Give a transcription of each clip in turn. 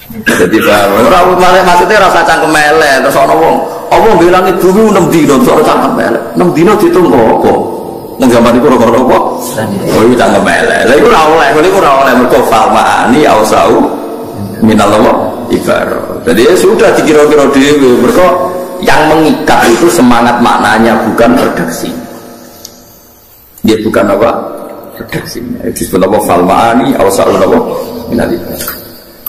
Jadi ora maksudnya rasa cangkem elek terus ana wong apa bilang bumi 6 dina terus ora cangkem elek 6 dina ditunggu apa nang zaman iku ora apa oh iki cangkem elek lha iku ora oleh mergo falmaani ausau minallah ibarat jadi ya sudah dikira-kira dhewe mergo yang mengikat itu semangat maknanya bukan redaksi dia bukan apa redaksinya disebut apa falmaani ausau apa minallah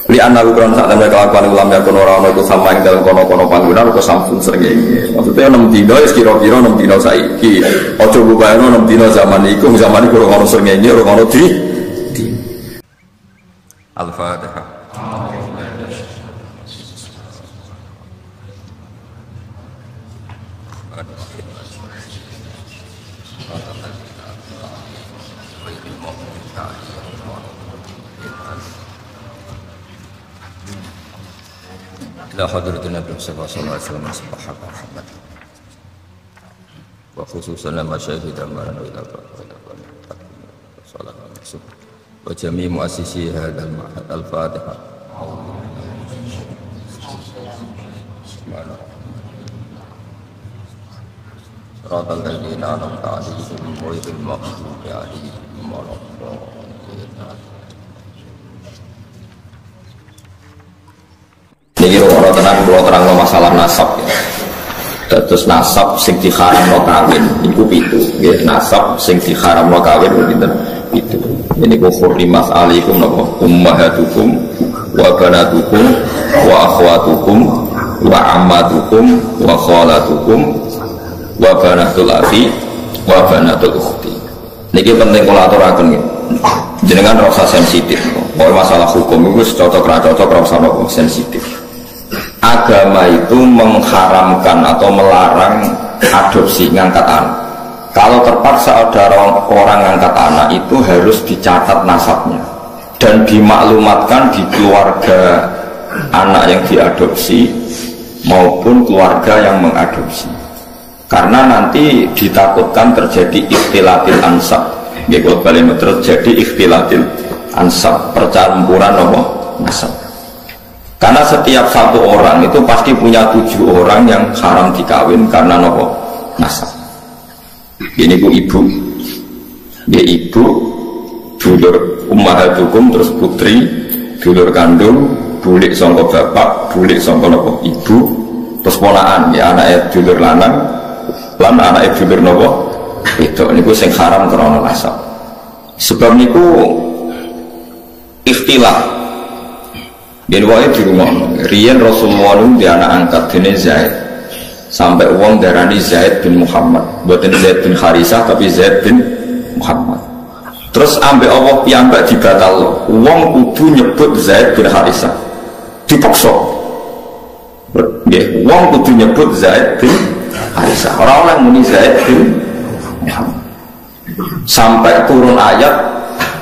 li annahu qur'an sak temne kelakuan ulama ya kono ora ono iku sama ing dalem kono-kono panggonan kok samsun srengenge maksudnya 6 dina wis kira-kira 6 dina saiki aja bubayano 6 dina zaman iku ora ono srengenge ora ono di Al-Fatihah. ila hadratin Nabi sallallahu alaihi wasallam subhanahu Muhammad wa khususan lama syahid amaran ila sallallahu alaihi wasallam wa jami' muassisi hadzal ma'had al-Fatihah. Siratal ladzina an'amta 'alaihim ghairil maghdubi 'alaihim waladdallin. Ini orang tenang kalau terang masalah nasab ya. Terus nasab sing diharamno kawin niku pitu nggih nasab sing diharamno kawin pinten pitu. Ini ku hurrimat alaikum napa ummahatukum wa banatukum wa akhwatukum wa ammatukum wa khalatukum wa banatul akhi wa banatul ukhti. Niki penting kula aturaken nggih. Jenengan rasa sensitif. Kalau masalah hukum itu cocok ra cocok rasa sensitif. Agama itu mengharamkan atau melarang adopsi ngangkat anak. Kalau terpaksa ada orang ngangkat anak itu harus dicatat nasabnya dan dimaklumatkan di keluarga anak yang diadopsi maupun keluarga yang mengadopsi. Karena nanti ditakutkan terjadi ikhtilatil ansab. Ya kalau balik terjadi ikhtilatil ansab, percampuran nasab. Karena setiap satu orang itu pasti punya 7 orang yang haram dikawin karena nasab. Ini ku ibu, dia ibu, dulur ummahatukum terus putri, dulur kandung, bulik sangka bapak, bulik sangka ibu, terus ponakan ya anaknya dulur lanang, lan anaknya dulur itu niku sing haram karena nasab. Sebab niku ikhtilaf. Dia wae di rumah. Rian Rasulullah di anak angkat dene Zaid. Sampai uang darani Zaid bin Muhammad. Bukan Zaid bin Harisah tapi Zaid bin Muhammad. Terus ambek Allah piyambak dibatal. Uang kudu nyebut Zaid bin Harisah. Dipaksa. Nggih, uang kudu nyebut Zaid bin Harisah. Orang muni Zaid bin Muhammad. Sampai turun ayat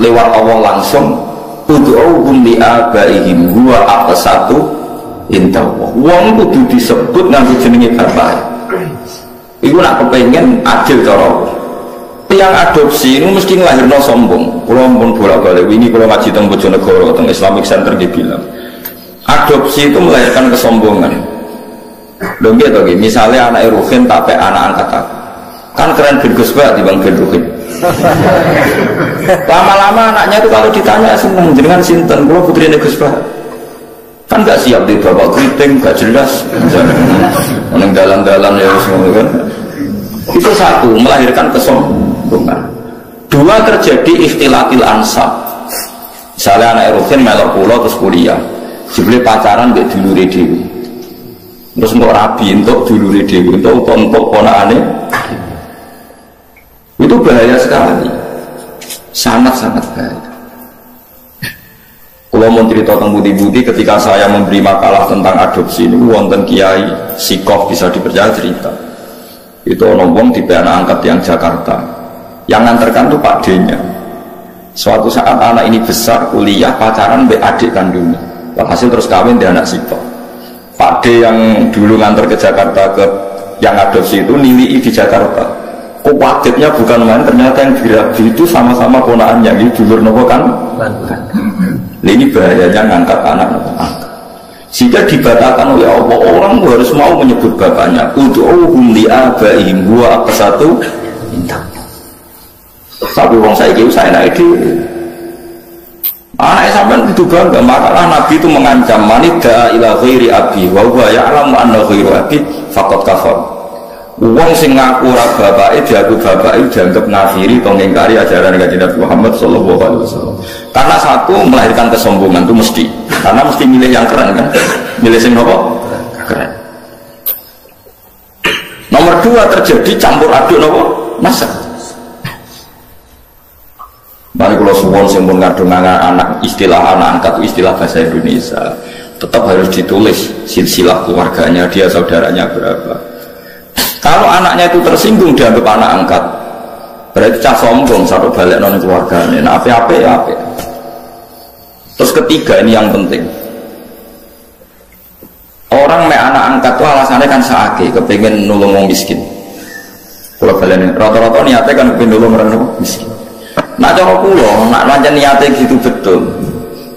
lewat Allah langsung ud'uhum li abaihim huwa aqsatu indallah. Wong kudu disebut nganggo jenenge bapak. Iku nak kepengin adil cara. Yang adopsi itu mesti nglahirno sombong. Kula pun bolak-balik wingi kula ngaji teng Bojonegoro teng Islamic Center dibilang. Adopsi itu melahirkan kesombongan. Lho nggih to nggih, misale anake Ruhin tak pek anak angkat aku. Kan keren ben Gus Bak dibanding ben Ruhin. Lama-lama anaknya itu kalau ditanya seneng jenengan sinten kula putrine Gus Bah kan gak siap di bapak keriting gak jelas meneng dalan-dalan ya semua kan. Itu satu melahirkan kesombongan. Dua terjadi ikhtilatil ansab. Misalnya anak Erogen melok pulau terus kuliah jebule pacaran mbek dulure dhewe terus untuk rabi untuk dulure dhewe untuk ponakane itu bahaya sekali. Sangat-sangat bahaya. Kalau mau cerita tentang budi-budi ketika saya memberi makalah tentang adopsi ini wonten kiai sikoh bisa dipercaya cerita itu nombong di anak angkat yang Jakarta yang nganterkan tuh Pak D-nya. Suatu saat anak ini besar kuliah pacaran be adik kandungnya hasil terus kawin di anak sikoh. Pak D yang dulu nganter ke Jakarta ke yang adopsi itu nilai di Jakarta kuatnya bukan main, ternyata yang dirabi itu sama-sama ponakannya gitu dulur nopo kan. Ini bahayanya ngangkat anak nopo angkat. Sehingga dibatalkan oleh Allah. Orang harus mau menyebut bapaknya. Ud'uhum li'abaihim huwa aqsatu indah. Tapi wong saiki usah enak iki. Anak sampean itu bangga, makalah Nabi itu mengancam manida ila ghairi abi wa huwa ya'lamu anna ghairu abi faqad kafar. Wong sing ngaku ora bapake diaku bapake dianggap ngafiri atau ngingkari ajaran Kanjeng Nabi Muhammad sallallahu alaihi wasallam. Karena satu melahirkan kesombongan itu mesti. Karena mesti milih yang keren kan? Milih sing apa? Keren. Nomor dua terjadi campur aduk apa? Nasab. Mari kalau suwon sing pun ngadung anak istilah anak angkat istilah bahasa Indonesia tetap harus ditulis silsilah keluarganya dia saudaranya berapa. Kalau anaknya itu tersinggung dianggap anak angkat berarti cah sombong satu balik non keluarganya. Nah apa ya apa. Terus ketiga ini yang penting. Orang me anak angkat itu alasannya kan saake kepengen nulung orang miskin. Kalau balik rata-rata niatnya kan kepengen nulung orang miskin. Nak cara kula, nak pancen niate gitu betul.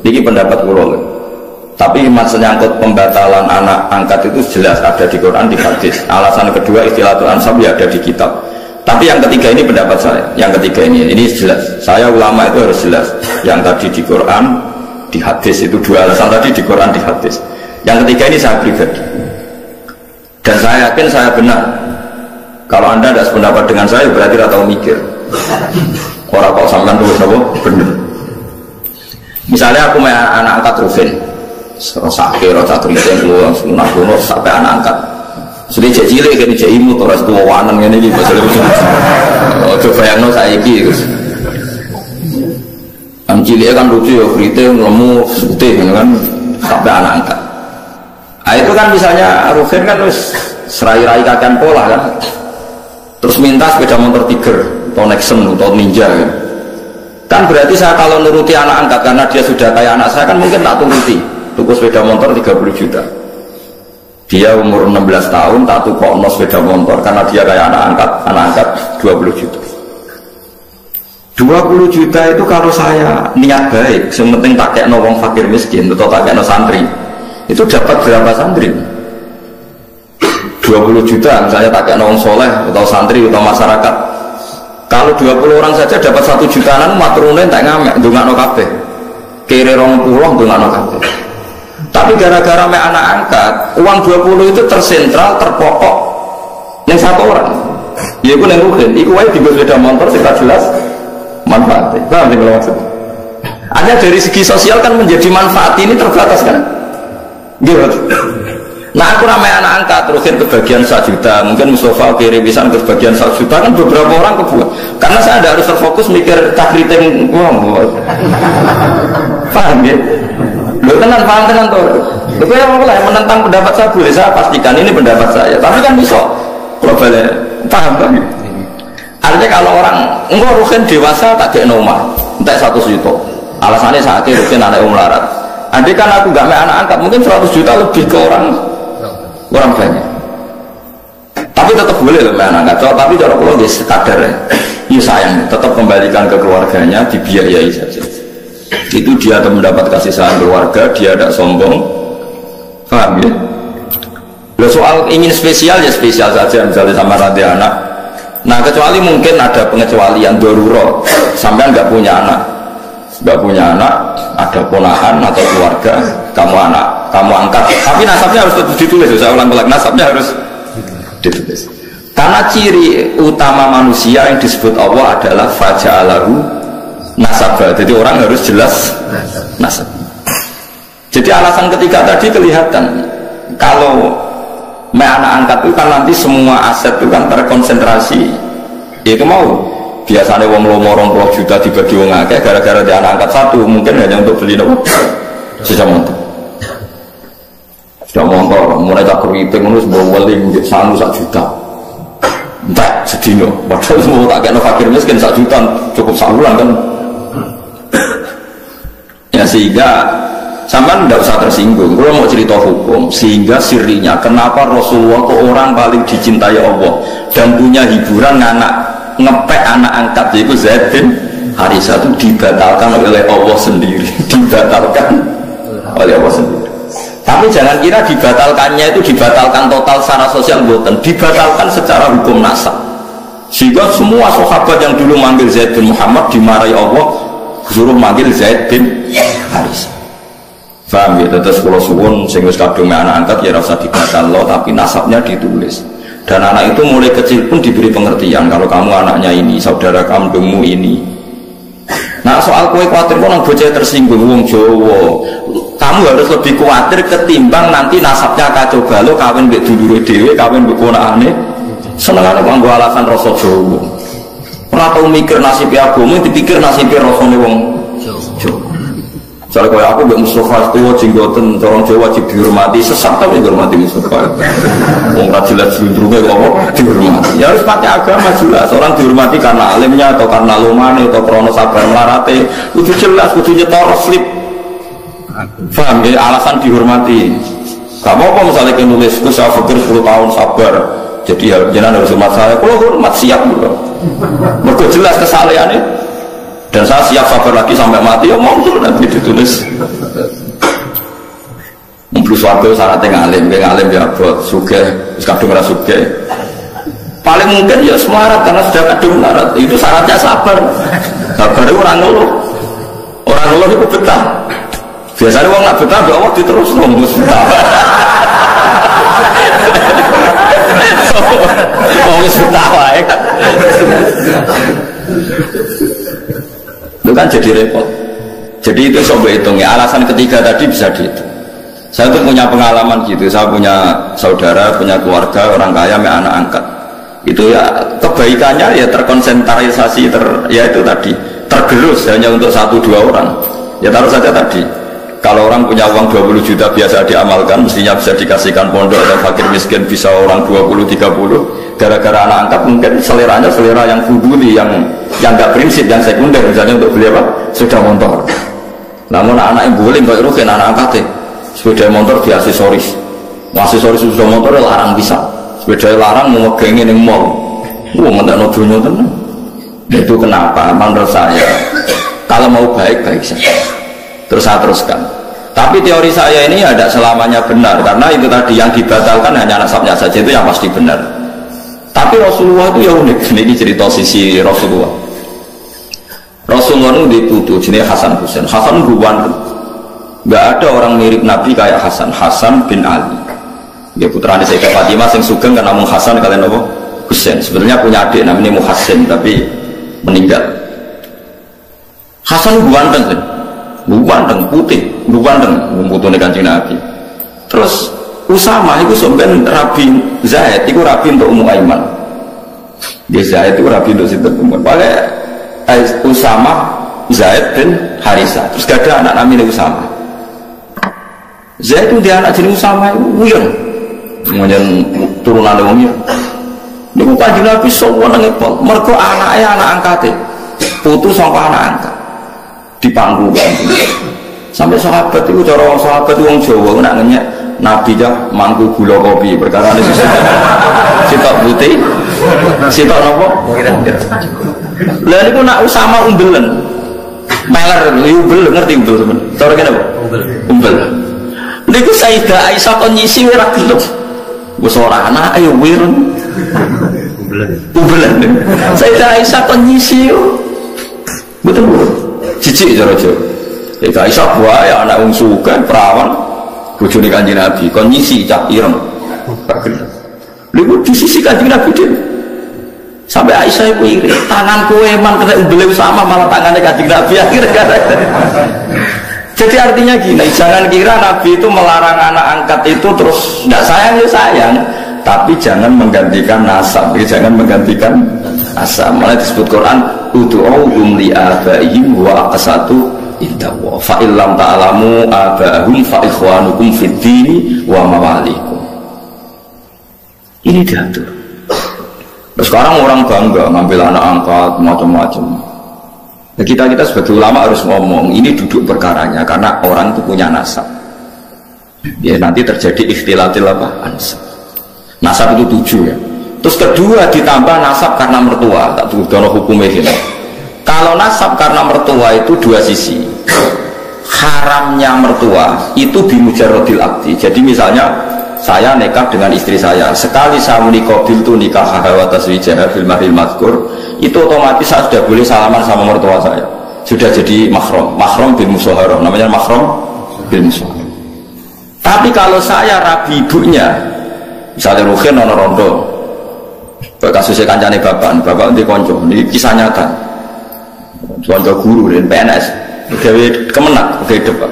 Iki pendapat kula. Tapi maksudnya angkut pembatalan anak angkat itu jelas ada di Quran, di hadis. Alasan kedua istilah ansab ya ada di kitab. Tapi yang ketiga ini pendapat saya. Yang ketiga ini jelas. Saya ulama itu harus jelas. Yang tadi di Quran, di hadis itu dua alasan tadi di Quran, di hadis. Yang ketiga ini saya pribadi. Dan saya yakin saya benar. Kalau Anda tidak sependapat dengan saya berarti tidak tahu mikir. Orang kok sampean tulis apa? Bener. Misalnya aku main anak angkat Rufin, sakit, rasa keriting, keluar, sunah kuno sampai anak angkat. Sudah cek cilik kan cek imut, orang tua wanan kan ini bahasa lucu. Coba bayangno saya iki. Am cilik kan lucu ya, keriting, lemu, putih kan sampai anak angkat. Nah, itu kan misalnya Rufin kan terus serai-rai kakan pola kan, terus minta sepeda motor Tiger. Atau Nexon atau Ninja kan berarti saya kalau nuruti anak angkat karena dia sudah kayak anak saya kan mungkin tak turuti tuku sepeda motor 30 juta dia umur 16 tahun tak tukokno sepeda motor karena dia kayak anak angkat 20 juta 20 juta itu kalau saya niat baik yang penting tak kayak wong fakir miskin atau tak kayak santri itu dapat berapa santri 20 juta misalnya tak kayak wong soleh atau santri atau masyarakat. Kalau 20 orang saja dapat 1 jutaan, maturune tak ngamek, ndongakno kabeh. Kere 20 ndongakno kabeh. Tapi gara-gara mek anak angkat, uang 20 itu tersentral, terpokok ning satu orang. Ya iku ning Ruhin, iku wae dienggo sepeda motor sing jelas manfaatnya. Paham sing maksud? Hanya dari segi sosial kan menjadi manfaat ini terbatas kan? Gitu. Nah aku ramai anak angkat terusin kebagian 1 juta, mungkin Mustafa kiri pisan kebagian 1 juta kan beberapa orang kebuat. Karena saya ada harus terfokus mikir takriting uang. Paham ya? Lo tenan paham tenan tuh. Lo yang mulai menentang pendapat saya boleh saya pastikan ini pendapat saya. Tapi kan bisa kalau balik paham kan? Artinya kalau orang enggak rukin dewasa tak kayak nomah, entah 100 juta. Alasannya saya kira rukin anak melarat. Andai kan aku gak main anak angkat mungkin 100 juta lebih ke orang banyak. Tapi tetap boleh loh main angkat. Tapi cara kalau dia sekadar ya sayang, tetap kembalikan ke keluarganya, dibiayai saja. Itu dia akan mendapat kasih sayang keluarga, dia tidak sombong. Paham ya? Loh, soal ingin spesial ya spesial saja, misalnya sama rantai anak. Nah kecuali mungkin ada pengecualian darurat, sampai nggak punya anak, ada ponakan atau keluarga, kamu angkat, tapi nasabnya harus tetap ditulis. Saya ulang-ulang, nasabnya harus ditulis. Karena ciri utama manusia yang disebut Allah adalah faja'alahu nasabah. Jadi orang harus jelas nasab. Jadi alasan ketiga tadi kelihatan. Kalau anak angkat itu kan nanti semua aset itu kan terkonsentrasi. Ya itu mau. Biasanya wong lomorong 20 juta dibagi wong akeh gara-gara dia anak angkat satu mungkin hanya untuk beli nopo sepeda motor. Sepeda motor mulai tak keriting ngono sebuah weling sanu 1 juta. Entah sedino padahal semua tak kena fakir miskin 1 juta cukup saluran kan. Ya sehingga sampean tidak usah tersinggung. Kalau mau cerita hukum sehingga sirinya kenapa Rasulullah kok orang paling dicintai Allah dan punya hiburan anak ngepek anak angkat yaitu Zaid bin Harisah itu dibatalkan oleh Allah sendiri. Dibatalkan oleh Allah sendiri. Tapi jangan kira dibatalkannya itu dibatalkan total secara sosial, bukan, dibatalkan secara hukum nasab. Sehingga semua sahabat yang dulu manggil Zaid bin Muhammad dimarahi Allah, suruh manggil Zaid bin Haris. Paham ya? Terus kalau suwun sing wis kadung anak angkat ya rasa dibatalno, tapi nasabnya ditulis. Dan anak itu mulai kecil pun diberi pengertian kalau kamu anaknya ini, saudara kandungmu ini. Nah soal kowe kuatir kok nang bocah tersinggung wong Jawa, kamu harus lebih khawatir ketimbang nanti nasabnya kacau balau, kawin mbek dulure dhewe, kawin mbek ponakane. Senengane kok nggo alasan rasa Jawa. Ora tau mikir nasib agama, dipikir nasib rasane wong Jawa. Soalnya kalau aku mbek Mustafa tuwa jenggoten orang Jawa wajib dihormati, sesat tapi dihormati Mustafa. Wong ra jelas jundrunge kok dihormati. Ya harus pakai agama jelas. Orang dihormati karena alimnya atau karena lumane atau karena sabar melarate. Kudu jelas, kudu nyetor slip. Paham ya, alasan dihormati. Gak apa-apa misalnya kita nulis, saya pikir 10 tahun sabar. Jadi ya jenengan harus hormat saya. Kalau hormat siap dulu. Mergo jelas kesalehannya. Dan saya siap sabar lagi sampai mati, ya mau tuh nanti ditulis. Mungkin suatu syaratnya ngalim ya buat suge, kadung rasa suge. Paling mungkin ya semarat karena sudah kadung larat. Itu syaratnya sabar. Sabar itu orang ngeluh itu betah. Biasanya orang nggak betah, bawa diterus nunggu betah. Orang betah wae. Itu kan jadi repot. Jadi itu coba hitung ya, alasan ketiga tadi bisa dihitung. Saya tuh punya pengalaman gitu, saya punya saudara, punya keluarga, orang kaya, anak angkat. Itu ya kebaikannya ya terkonsentrasi, ya itu tadi, tergerus hanya untuk 1-2 orang. Ya taruh saja tadi, kalau orang punya uang 20 juta biasa diamalkan, mestinya bisa dikasihkan pondok atau fakir miskin, bisa orang 20-30. Gara-gara anak angkat mungkin seleranya selera yang fuduli, yang nggak prinsip, yang sekunder, misalnya untuk beli apa? Sepeda motor. Namun anak yang boleh nggak rugi anak angkat sepeda motor di aksesoris sepeda motor larang bisa, sepeda larang mau ngegengin yang mall. Nggak nodonya tenang. Itu kenapa? Menurut saya kalau mau baik saja. Terus saya teruskan. Tapi teori saya ini ada selamanya benar, karena itu tadi yang dibatalkan hanya nasabnya saja, itu yang pasti benar. Tapi Rasulullah itu ya unik. Ini cerita sisi Rasulullah. Rasulullah itu diputu jenis Hasan Husain. Hasan Ruwan, nggak ada orang mirip Nabi kayak Hasan. Hasan bin Ali. Dia putranya Sayyidah Fatimah yang sugeng karena namun Hasan kalian apa? Husain. Sebenarnya punya adik namanya Muhassin tapi meninggal. Hasan ganteng putih, membutuhkan Kanjeng Nabi. Terus Usama itu sebenarnya Rabi Zaid, itu Rabi untuk Ummu Aiman. Dia Zaid itu Rabi untuk Sinten Ummu. Oleh Usama Zaid bin Harisah. Terus gak ada anak namanya Usama. Zaid itu dia anak jenis Usama itu wuyeng. Kemudian turunan wongnya. Ini bukan Kanjeng Nabi semua ngepol. Mergo anaknya anak angkatnya. Putu sama anak angkat. Dipanggukan. Sampai sahabat itu cara orang sahabat itu orang Jawa nanya Nabi dah mangku gula kopi perkara ini sitok putih sitok apa? Lah niku nak Usama umbelen meler umbel ngerti umbel teman cara kene apa? Umbel niku Sayyidah Aisyah kon nyisi ora gelem wis ora anak ayo wirun umbelen Sayyidah Aisyah kon nyisi betul jijik cara Jawa Sayyidah Aisyah wae anak wong sugih perawan bojone Kanjeng Nabi kon nyisi cah ireng. Lha di sisi Kanjeng Nabi dia. Sampai Aisyah iku iri, tanganku emang kena umbele sama malah tangannya Kanjeng Nabi akhirnya. Jadi artinya gini, jangan kira Nabi itu melarang anak angkat itu terus enggak sayang ya sayang, tapi jangan menggantikan nasab, jangan menggantikan nasab. Malah disebut Quran ud'uhum li abaihim wa aqsatu indahu fa illam ta'lamu abahum fa ikhwanukum fid dini wa mawalikum. Ini diatur. Terus sekarang orang bangga ngambil anak angkat macam-macam. Nah, kita sebagai ulama harus ngomong ini duduk perkaranya karena orang itu punya nasab. Ya nanti terjadi ikhtilatil apa? Ansab. Nasab itu 7 ya. Terus kedua ditambah nasab karena mertua. Tak tahu hukumnya gini. Kalau nasab karena mertua itu 2 sisi. haramnya mertua itu bimujarrodil akdi. Jadi misalnya saya nikah dengan istri saya, sekali saya menikah biltu nikah wa taswijah fil mahril mazkur, itu otomatis saya sudah boleh salaman sama mertua saya, sudah jadi mahram bil musyawarah, namanya mahram bil musyawarah. Tapi kalau saya rabi ibunya, misalnya Ruhin ono rondo, kasusnya kancane bapak nanti konco, ini kisah nyata, konco guru dan PNS, gawe kemenak, gawe depan.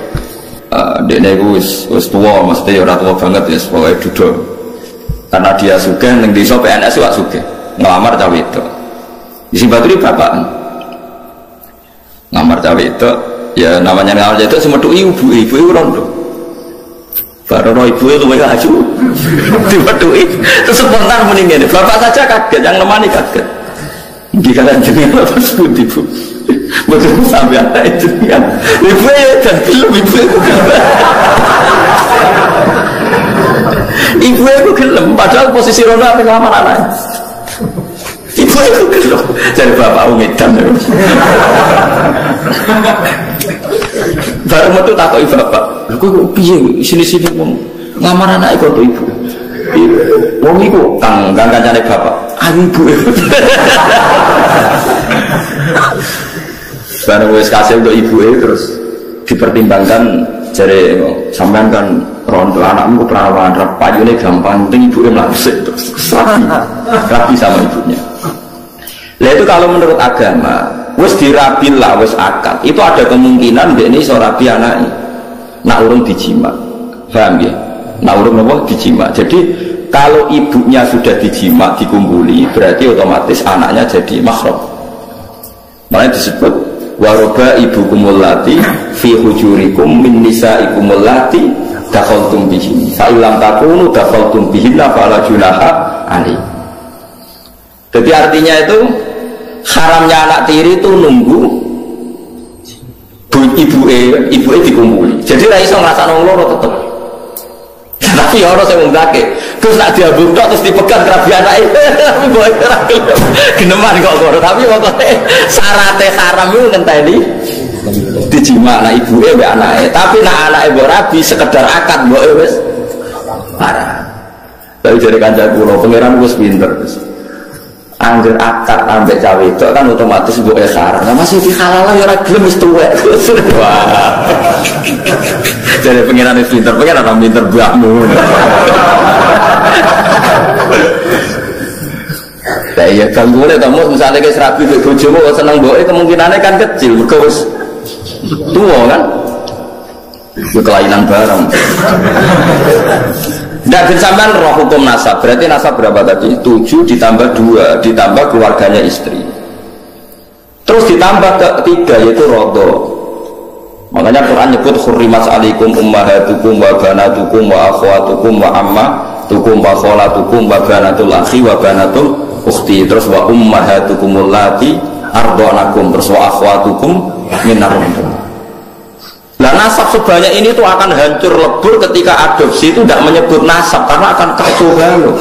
Dia nego wis tua, maksudnya orang tua banget ya, pokoknya duduk. Karena dia sugih, neng desa PNS wak sugih, ngelamar cawe itu. Di Simbaturi bapak, ngelamar cawe itu, ya namanya ngelamar cawe itu semedu ibu rondo. Baru ibu itu mereka aju, dibetui, terus spontan meninggal. Bapak saja kaget, yang lemani kaget. Dikatakan jenengan terus ibu. Betul sampai ada itu kan ibu dan film ibu itu gelem padahal posisi Rono apa ngelamar anak ibu itu gelem jadi bapak umidan baru metu takut ibu bapak aku piye sini ngelamar anak itu ibu wong iku kang kancane bapak ibu barang wis kasih untuk ibu terus dipertimbangkan jadi sampean kan rondo anakmu perawan payune gampang penting ibu melangsik terus rapi sama ibunya. Lah itu kalau menurut agama wis dirabil lah wis akad itu ada kemungkinan dia ini seorang rabi anaknya nak urung dijima, paham ya? Nak urung apa dijima. Jadi kalau ibunya sudah dijima dikumpuli berarti otomatis anaknya jadi mahram. Makanya disebut waroba ibukumul lati fi hujurikum min nisaikumul lati dakhaltum bihin fa illam takunu dakhaltum bihinna fala junaha alaihi. Jadi artinya itu haramnya anak tiri itu nunggu ibu dikumpuli. Jadi ra iso ngrasakno loro tetep. Tapi orang saya ngundake terus nak diambung terus dipegang kerabi anake tapi boy ora geneman kok kok tapi pokoke syaratnya haram itu ngenteni dijima anak ibuke mbek anake tapi nak anake mbok rabi sekedar akad mbok wis parah. Tapi jare kanca kula pangeran wis pinter wis angger akad ambek cawe itu kan otomatis mbok haram. Nah masih dihalal ya ora gelem wis tuwek. Wah. Jadi pengiran itu pinter, pengiran orang pinter buahmu. Nah iya ganggu oleh kamu misalnya kayak serabi ke bojomu seneng boe kemungkinannya kan kecil, berkos tua kan, kelainan barang. Dan sampean roh hukum nasab, berarti nasab berapa tadi? 7 ditambah 2 ditambah keluarganya istri. Terus ditambah ke 3 yaitu rodho. Makanya Quran nyebut hurrimat alaikum ummahatukum wa banatukum wa akhwatukum wa ammatukum wa kholatukum wa banatul akhi wa banatul ukhti terus wa ummahatukumul lati ardhanakum terus wa akhwatukum minar rahim. Nah nasab sebanyak ini tuh akan hancur lebur ketika adopsi itu tidak menyebut nasab karena akan kacau balau.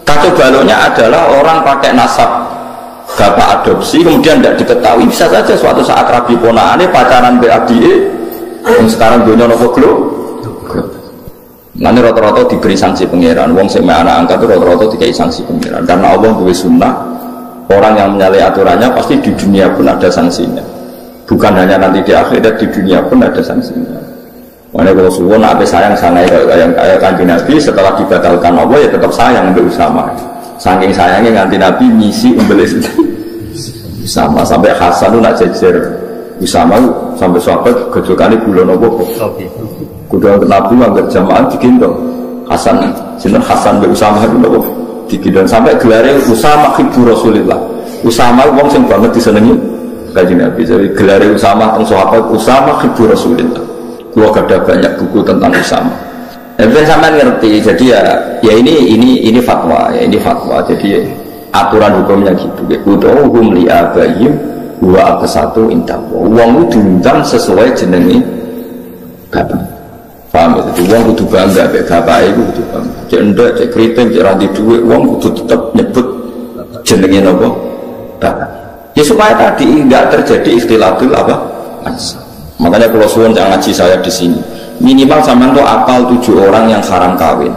Kacau balaunya adalah orang pakai nasab bapak adopsi kemudian tidak diketahui bisa saja suatu saat rabi ponakane pacaran BADE yang sekarang dunia nopo glo nanti rata-rata diberi sanksi pengiran wong sama anak angkat itu rata-rata dikai sanksi pengiran karena Allah beri sunnah orang yang menyalahi aturannya pasti di dunia pun ada sanksinya bukan hanya nanti di akhirat di dunia pun ada sanksinya. Makanya kalau suwon apa sayang yang kayak kanjeng Nabi setelah dibatalkan Allah ya tetap sayang untuk Usama. Saking sayangnya nganti Nabi misi membeli Usama sampai Hasan itu nak jejer Usama sampai sahabat kejukannya gula nopo kuda Nabi anggar jamaah digendong Hasan sinten Hasan be Usama itu nopo digendong sampai gelarnya Usama hibbu Rasulillah Usama wong sing banget disenengi kanjeng Nabi jadi gelarnya Usama teng sahabat Usama hibbu Rasulillah gua ada banyak buku tentang Usama. Dan sampai ngerti, jadi ya ini fatwa, ya ini fatwa. Jadi aturan hukumnya gitu. Utuhum li abaihim wa aqsatu indahu. Wong diundang sesuai jenenge bapak. Paham ya? Jadi wong kudu bangga mek bapak iku kudu bangga. Cek ndak, cek kriting, cek ra di dhuwit, wong kudu tetep nyebut jenenge napa? Bapak. Ya supaya tadi enggak terjadi ikhtilaful apa? Ansab. Makanya kalau suwun yang ngaji saya di sini, minimal sampean tuh apal 7 orang yang haram kawin.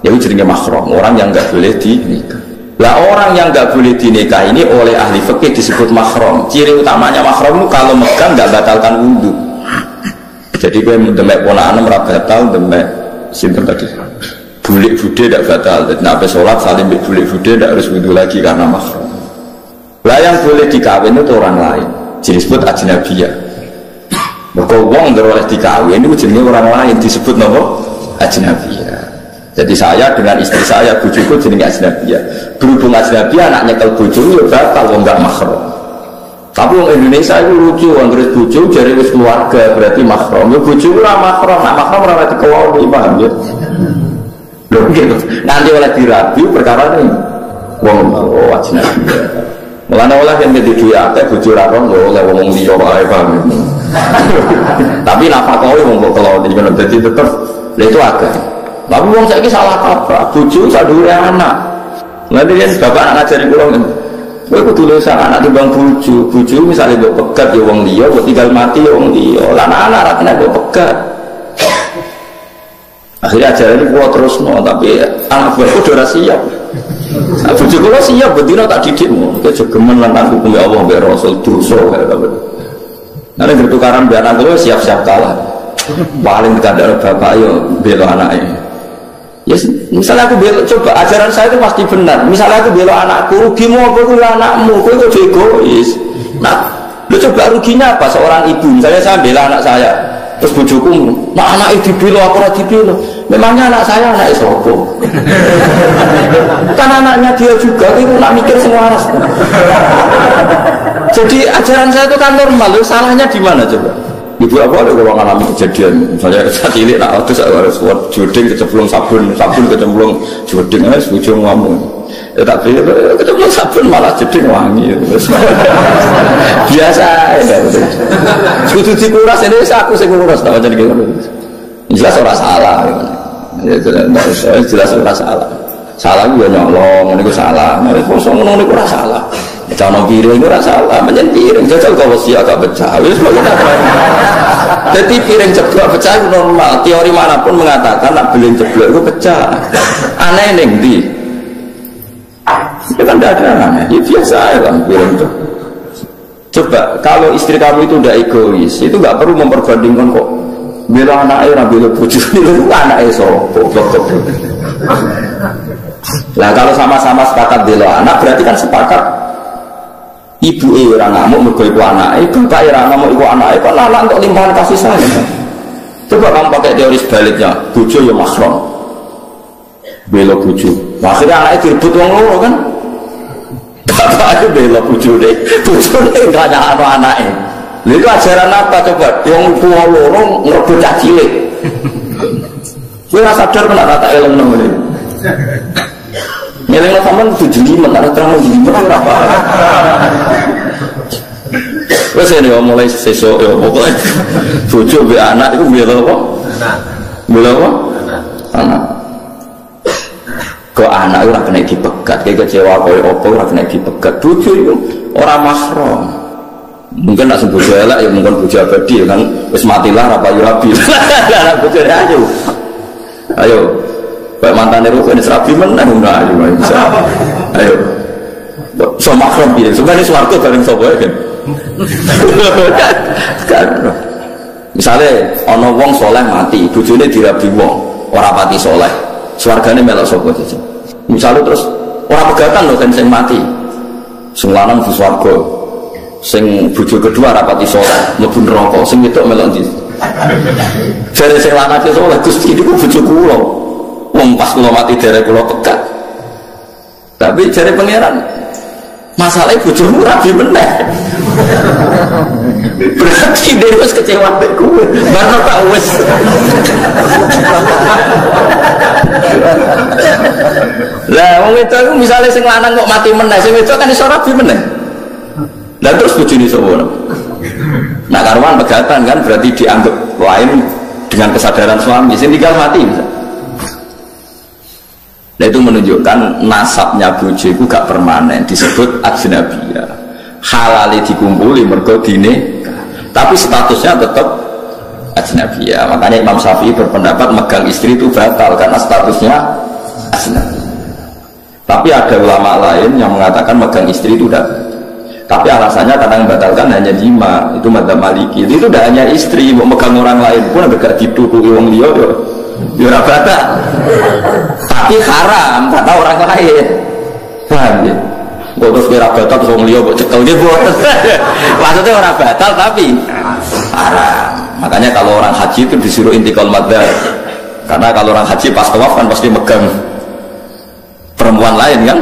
Ya itu jenenge mahram, orang yang nggak boleh dinikah. Lah orang yang nggak boleh dinikah ini oleh ahli fikih disebut mahram. Ciri utamanya mahram itu kalau megang nggak batalkan wudhu. Jadi gue demek ponakan ora batal, demek sinten tadi. Bulik bude tidak batal. Jadi nabi sholat saling bulik bude tidak harus wudhu lagi karena mahram. Lah yang boleh dikawin itu orang lain, disebut ajnabiyah. Mergo wong oleh dikawin itu jenenge orang lain disebut napa? Ajnabiyah. Jadi saya dengan istri saya, bojoku jenenge ajnabiyah. Berhubung ajnabiyah anak nyekel bojoku ya batal wong enggak mahram. Tapi wong Indonesia itu lucu, wong terus bojo jare wis keluarga berarti mahram. Ya bojoku ora mahram, nak mahram ora dikelola, paham ya? Lho gitu. Nanti oleh dirabi perkara ini wong ajnabiyah. Mulane oleh yang jadi duit akeh bojo ra ron lho oleh wong liya wae paham. Tapi nafakoe wong kok kelola ngono dadi tetep lha itu akeh. Tapi wong saiki salah kaprah, bojo sadure anak. Nanti kan bapak anak ngajari kula ngene. Kowe kudu luwes anak timbang bojo. Bojo misale mbok pegat ya wong liya, mbok tinggal mati ya wong liya. Lah anak ra kena mbok pegat. Akhirnya ajaran ini kuat terus no, tapi anak buahku udah siap. Nah, bojo kula siap bendina tak didikmu. Kowe jogemen lan hukum ya Allah mbek Rasul dosa kaya kabeh. Nek bertukaran mbek anak kula siap-siap kalah. Paling dikandani bapak yo bela anake. Ya, misalnya aku bela, coba ajaran saya itu pasti benar. Misalnya aku bela anakku, rugimu apa itu anakmu, kau itu egois. Nah, lu coba ruginya apa seorang ibu? Misalnya saya bela anak saya, terus bojoku, nah anak itu dibela, aku rajin dibela. Memangnya anak saya anak sopo? Kan anaknya dia juga, itu nak mikir semua ras. Jadi ajaran saya itu kan normal, lu salahnya di mana coba? Ibu apa ada kalau ngalami kejadian misalnya saat ini nak terus harus buat jodeng kecemplung sabun kecemplung jodeng harus bujung ngomong ya tak pilih kecemplung sabun malah jodeng wangi biasa ya kudu dikuras ini aku sih kuras tak macam gitu jelas orang salah jelas orang salah gue nyolong ini gue salah ini kosong ini gue salah jangan piring itu salah menyen piring jajal kalau siap agak pecah jadi piring jeblok pecah itu normal teori manapun mengatakan nak beling jeblok itu pecah aneh neng di itu kan tidak ada aneh ya biasa ya kan piring itu coba kalau istri kamu itu udah egois itu gak perlu memperbandingkan kok bela anaknya bela bojo itu anaknya sopo nah kalau sama-sama sepakat bela anak berarti kan sepakat ibu orang ngamuk mergo iku anake, bapak orang ngamuk iku anake, kok anak untuk limpahan kasih sayang. Coba kamu pakai teori sebaliknya, bojo ya mahram. Bela bojo. Akhirnya anaknya direbut wong loro kan. Bapak itu bela bojone, bojone enggak nyakno anake. Lha itu ajaran apa coba? Wong tuwa loro ngrebut cah cilik. Kowe ora sadar kok ora tak eleng nang ngene. Ngeleng sampean kudu jelimet, ana terang jelimet ora apa. Wes ini mulai sesuk ya pokoke bojo mbek anak iku bela apa? Bela apa? Anak. Kok anak ora kena dipegat, kayak kecewa koyo apa ora kena dipegat. Bojo iku ora mahram. Mungkin nak sebut elek ya mungkin bojo abadi kan wis matilah ora payu rabi. Lah bojone ayo. Ayo. Baik mantan itu ini serabi menang ayo ayo so makrom pilih sebenarnya suarga bareng sobo kan misalnya ono wong soleh mati bojone dirabi wong ora pati soleh suargane melok sobo aja misalnya terus orang pegatan loh kan sing mati sing lanang di suarga sing bojo kedua rapati soleh mlebu neraka sing wedok melok ndi jare sing lanang ki soleh Gusti niku bojo kula wong pas kula mati derek kula pegat tapi jare pangeran masalahnya bojomu rabi meneh berarti dia wis kecewa mbek kowe barno tak wis lah wong itu misalnya sing lanang kok mati meneh sing wedok kan iso rabi meneh lah terus bojone sapa nah karuan pegatan kan berarti dianggap lain dengan kesadaran suami sing tinggal mati bisa. Nah itu menunjukkan nasabnya bojo itu gak permanen disebut ajnabiyah halali dikumpuli mergo dine tapi statusnya tetap ajnabi ya. Makanya Imam Syafi'i berpendapat megang istri itu batal karena statusnya ajnabi. Tapi ada ulama lain yang mengatakan megang istri itu udah, tapi alasannya kadang membatalkan hanya jima. Itu madzhab Maliki. Itu udah hanya istri, mau megang orang lain pun agak ditutupi wong liya yo ora batal. Tapi haram karena orang lain. Paham ya? Kok terus kira batal terus wong liya kok cekel dia buat. Maksudnya orang batal tapi haram. Makanya kalau orang haji itu disuruh intikal madzhab. Karena kalau orang haji pas tawaf kan pasti megang perempuan lain kan?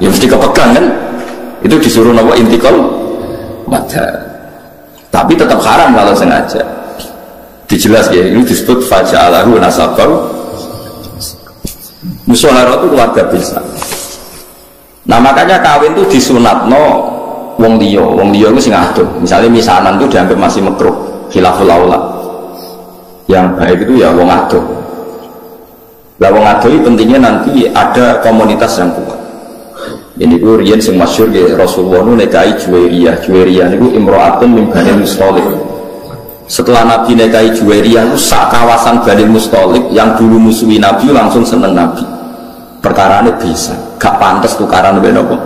Ya mesti kepegang kan? Itu disuruh nawa intikal madzhab. Tapi tetap haram kalau sengaja. Dijelas ya, ini disebut faja'alahu nasabau. Musyawarah itu keluarga bisa. Nah makanya kawin itu disunatno wong liya itu sing adoh. Misalnya misanan itu dianggap masih makruh, khilaful aula. Yang baik itu ya wong adoh. Lah wong adoh itu pentingnya nanti ada komunitas yang kuat. Ini ku riyen sing masyhur ya Rasulullah nu nikahi Juwairiyah niku imro'atun min Bani Mustalik. Setelah Nabi nikahi Juwairiyah itu sak kawasan Bani Mustalik yang dulu musuhi Nabi langsung seneng Nabi. Perkarane bisa, gak pantas tukaran mbek napa?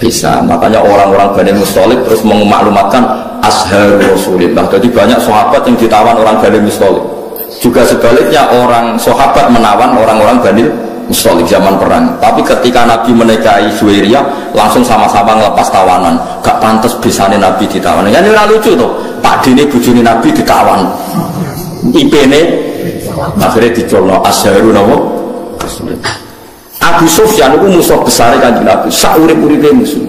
Bisa. Makanya orang-orang Bani Mustalik terus memaklumatkan ashar Rasulillah. Jadi banyak sahabat yang ditawan orang Bani Mustalik. Juga sebaliknya orang sahabat menawan orang-orang Bani Mustalik zaman perang. Tapi ketika Nabi menikahi Juwairiyah langsung sama-sama ngelepas tawanan. Gak pantas bisane Nabi ditawan. Ya ini lucu tuh. Pak Dini bujuni Nabi ditawan. IP-ne akhirnya dicolno asharu napa? Abu Sufyan itu musuh besar Kanjeng Nabi. Saurip-uripe musuh.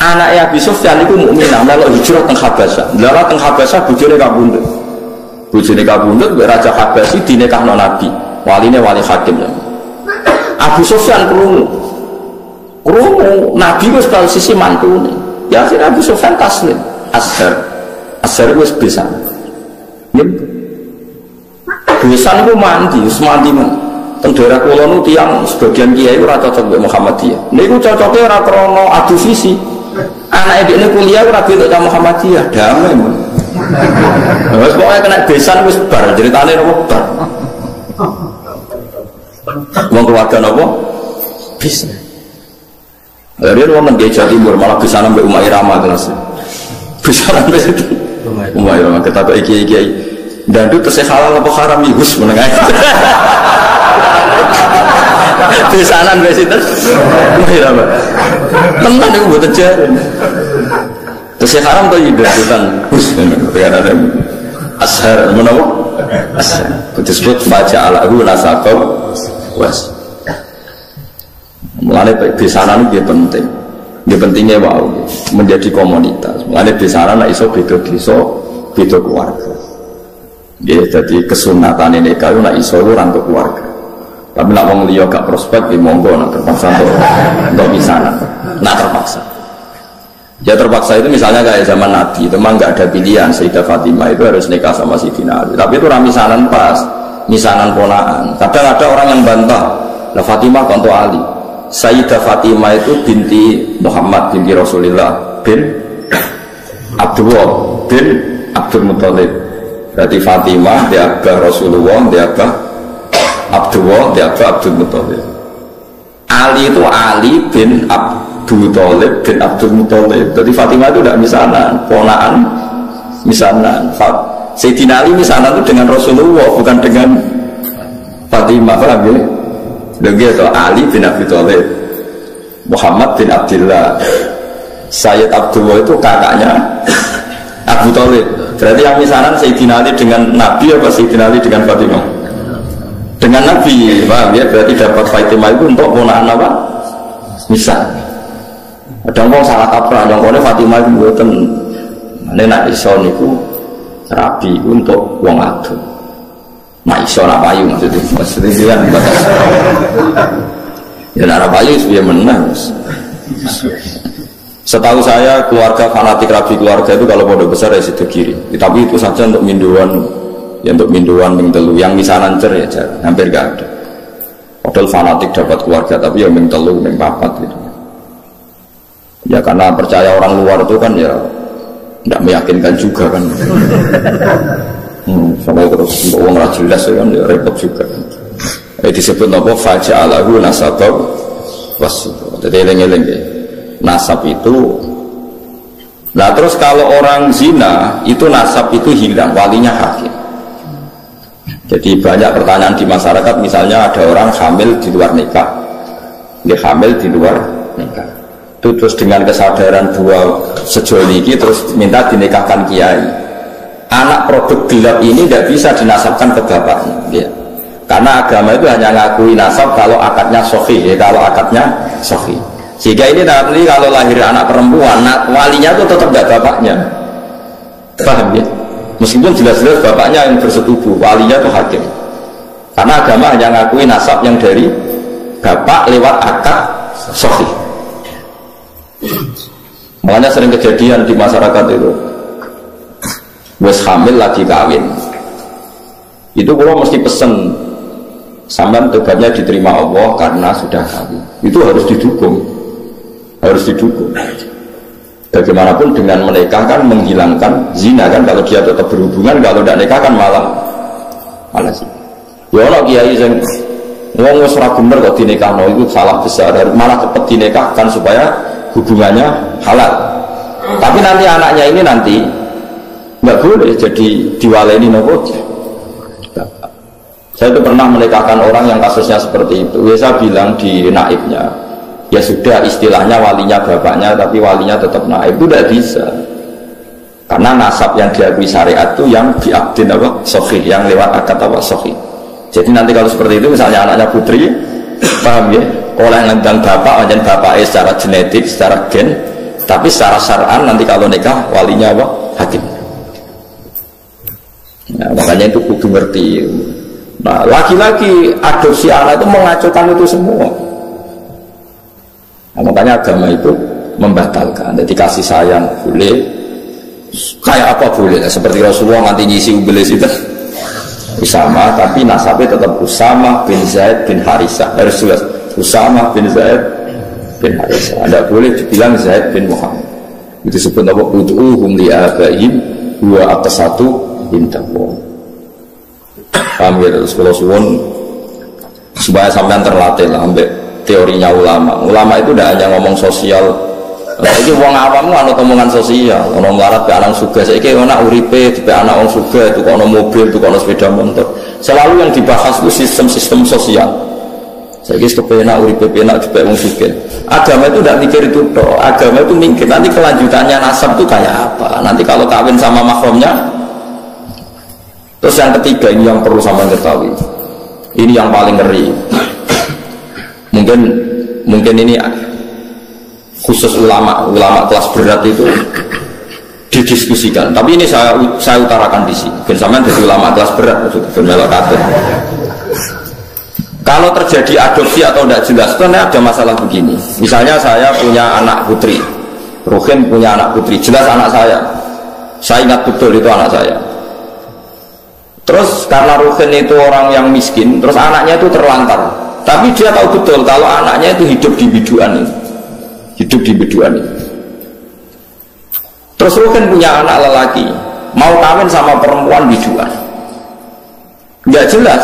Anaknya Abu Sufyan itu mukminah melok hijrah teng Habasyah. Lalu teng Habasyah bojone kabundut. Bojone kabundut Raja Habasyi dinekahno Nabi. Waline wali hakim. Abu Sufyan krungu Nabi wis karo sisi mantune. Ya akhirnya Abu Sufyan taslim. Ashar wis bisa. Nggih. Besan itu mandi, wis mandi men. Teng daerah kula nu tiyang sebagian kiai ora cocok mbek Muhammadiyah. Niku cocoke ora krana adu visi. Anake dekne kuliah ora betok karo Muhammadiyah, damai men. Wis pokoke kena besan wis bar, ceritane nopo bar. Wong keluarga nopo? Bisa. Lalu wong nang Jawa Timur malah bisa nambah Umar Irama kelas. Bisa nambah itu. Umar Irama ketakok iki dan itu tesih halal apa haram ihus menengah. Besanan wis sinten? Umar Irama. Tenan niku mboten jar. Tesih haram to iki besan. Hus ada ashar menawa? Ashar. Disebut faja'alahu nasaqau was. Mulane besanan itu penting. Dia pentingnya wow, menjadi komunitas. Mulane besanan nek iso beda desa, beda keluarga. Dia jadi kesunatan ini kalau nek iso ora untuk keluarga. Tapi nek wong liya gak prospek di monggo nek terpaksa untuk besanan. Nah terpaksa. Ya terpaksa itu misalnya kayak zaman Nabi, itu memang nggak ada pilihan. Sayyidah Fatimah itu harus nikah sama Sayyidina Ali. Tapi itu ramisanan pas, misanan ponaan. Kadang ada orang yang bantah, lah Fatimah konto Ali. Sayyidah Fatimah itu binti Muhammad binti Rasulullah bin Abdullah bin Abdul Muthalib. Berarti Fatimah dia abah Rasulullah, dia abah Abdullah, dia abah Abdul Muthalib. Ali itu Ali bin Abdul Muthalib bin Abdul Muthalib. Jadi Fatimah itu tidak misanan, ponaan misanan. Sayyidina Ali misanan itu dengan Rasulullah, bukan dengan Fatimah, paham ya? Begitu Ali bin Abi Thalib, Muhammad bin Abdullah, Sayyid Abdullah itu kakaknya Abu Thalib. Berarti yang misanan Sayyidina Ali dengan Nabi apa Sayyidina Ali dengan Fatimah? Dengan Nabi, paham ya? Berarti dapat Fatimah itu untuk ponaan apa? Misal. Ada orang salah kaprah, yang kone Fatimah itu buatan nenek iso niku rabi untuk wong adu. Nah iso nak payu maksudnya dia kan ya nak payu supaya menang. Setahu saya keluarga fanatik rabi keluarga itu kalau pondok besar ya situ kiri. Tapi itu saja untuk minduan, ya untuk minduan mingtelu. Yang misanan cer ya hampir gak ada. Padahal fanatik dapat keluarga tapi ya mingtelu, mingpapat gitu. Ya karena percaya orang luar itu kan ya tidak meyakinkan juga kan. Sampai terus untuk orang rajin jelas kan ya repot juga. Disebut apa faja'alahu nasabah wasito. Jadi eleng-eleng ya. Nasab itu. Nah terus kalau orang zina itu nasab itu hilang, walinya hakim. Jadi banyak pertanyaan di masyarakat, misalnya ada orang hamil di luar nikah, dia hamil di luar nikah. Itu terus dengan kesadaran dua sejoli ini terus minta dinikahkan kiai. Anak produk gelap ini tidak bisa dinasabkan ke bapaknya, ya. Karena agama itu hanya ngakui nasab kalau akadnya sahih, ya, kalau akadnya sahih. Sehingga ini nanti kalau lahir anak perempuan, walinya itu tetap tidak bapaknya, paham ya? Meskipun jelas-jelas bapaknya yang bersetubuh, walinya itu hakim. Karena agama hanya ngakui nasab yang dari bapak lewat akad sahih. Makanya sering kejadian di masyarakat itu, wes hamil lagi kawin, itu kalau mesti pesen sampean tobatnya diterima Allah karena sudah kawin. Itu harus didukung, harus didukung. Bagaimanapun dengan menikah kan menghilangkan zina kan, kalau dia tetap berhubungan, kalau tidak nikah kan malah sih. Ya Allah kiai yang ngomong surah bener kok dinikahno itu salah besar, malah cepat dinikahkan supaya hubungannya halal. Tapi nanti anaknya ini nanti nggak boleh jadi diwaleni nopo. Saya itu pernah menikahkan orang yang kasusnya seperti itu. Saya bilang di naibnya, ya sudah istilahnya walinya bapaknya, tapi walinya tetap naib. Itu tidak bisa. Karena nasab yang diakui syariat itu yang diabdin apa? Sahih, yang lewat akad apa? Sahih. Jadi nanti kalau seperti itu, misalnya anaknya putri, paham ya? Oleh ngendang bapak, macam bapaknya secara genetik, secara gen, tapi secara syar'an nanti kalau nikah walinya apa? Hakim. Nah, makanya itu kudu ngerti. Nah, lagi-lagi adopsi anak itu mengacaukan itu semua. Nah, makanya agama itu membatalkan. Jadi kasih sayang boleh, kayak apa boleh. Seperti Rasulullah nanti ngisi Ubelis itu Usama, tapi nasabnya tetap Usama bin Zaid bin Harisah. Harus jelas Usama bin Zaid bin Harisah. Tidak boleh dibilang Zaid bin Muhammad. Itu sebut apa? Ud'uhum li'abaihim huwa aqsatu indallah. Paham ya, terus kalau suwun supaya sampean terlatih lah ambil teorinya ulama. Ulama itu tidak hanya ngomong sosial. Ini wong awam anut omongan sosial. Ono melarat be anak sugih, saiki ana uripe dibe anak wong sugih, tuku ono mobil, tuku ono sepeda motor. Selalu yang dibahas itu sistem-sistem sosial. Saiki kepenak uripe penak dibe wong sugih. Agama itu tidak mikir itu toh. Agama itu mikir nanti kelanjutannya nasab itu kayak apa. Nanti kalau kawin sama mahramnya. Terus yang ketiga ini yang perlu sama ketahui. Ini yang paling ngeri. Mungkin ini khusus ulama kelas berat itu didiskusikan. Tapi ini saya utarakan di sini. Bersama dari ulama kelas berat maksudnya. Kalau terjadi adopsi atau tidak jelas, itu ada masalah begini. Misalnya saya punya anak putri, Ruhin punya anak putri, jelas anak saya. Saya ingat betul itu anak saya. Terus karena Ruhin itu orang yang miskin, terus anaknya itu terlantar. Tapi dia tahu betul kalau anaknya itu hidup di biduan ini. Hidup di biduan ini. Terus Ruhin punya anak lelaki, mau kawin sama perempuan biduan. Nggak jelas.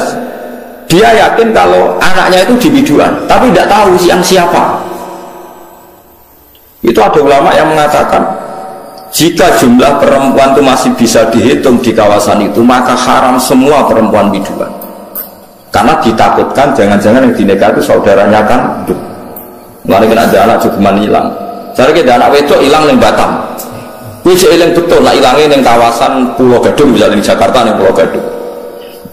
Dia yakin kalau anaknya itu di biduan, tapi tidak tahu yang siapa. Itu ada ulama yang mengatakan, jika jumlah perempuan itu masih bisa dihitung di kawasan itu, maka haram semua perempuan biduan. Karena ditakutkan jangan-jangan yang dinikah itu saudaranya kan hidup. Lalu kan ada anak cukuman hilang. Saya kira anak wedok hilang di Batam. Bisa hilang betul, lah hilangnya di kawasan Pulau Gadung, misalnya di Jakarta di Pulau Gadung.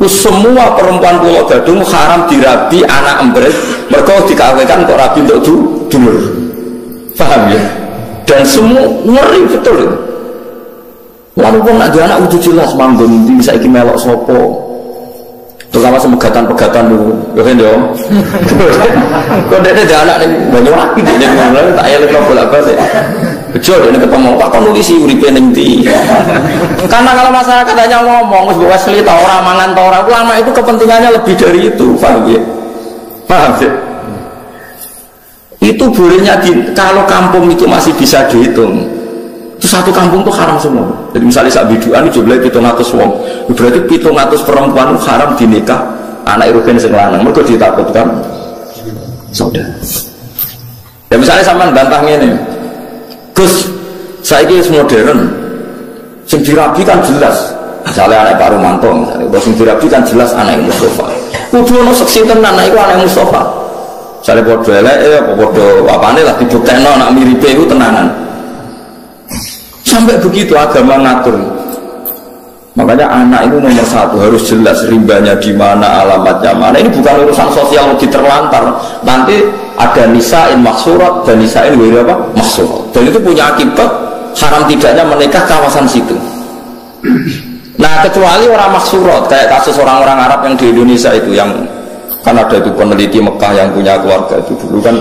Semua perempuan Pulau Gadung haram dirabi anak embret. Mereka dikawinkan kok rabi untuk dulur. Paham ya? Dan semua ngeri betul itu. Lalu pun ada anak udah jelas manggon di bisa iki melok sopo. Terutama semegatan-pegatan dulu, ya kan dong. Kok dia ada anak nih banyak lagi dia ngomong tak elok bolak-balik. Betul dia ketemu Pak kon nulis uripe ning ndi. Karena kalau masyarakat hanya ngomong wis bawa seli ta ora mangan ta ora, ulama itu kepentingannya lebih dari itu, paham ya? Paham ya? Itu bolehnya kalau kampung itu masih bisa dihitung. Itu satu kampung tuh haram semua. Jadi misalnya sak biduan itu jumlahnya 700 wong. Berarti 700 perempuan itu haram dinikah anak rugen sing lanang. Mergo ditakutkan saudara. Ya misalnya sampean bantah ngene. Gus, saiki wis modern. Sing dirabi kan jelas. Misalnya anak Pak Rumanto misalnya, sing dirabi kan jelas anak Mustafa. Kudu ono seksi tenan anak iku anak Mustafa. Misalnya padha eleke apa padha apane lah dibuktekno anak miripe iku tenanan. Sampai begitu agama ngatur. Makanya anak itu nomor satu harus jelas rimbanya di mana, alamatnya mana. Ini bukan urusan sosiologi terlantar. Nanti ada nisa'in maksurat dan nisa'in wiri apa? Maksurat. Dan itu punya akibat haram tidaknya menikah kawasan situ. Nah kecuali orang maksurat kayak kasus orang-orang Arab yang di Indonesia itu, yang kan ada itu peneliti Mekah yang punya keluarga itu dulu kan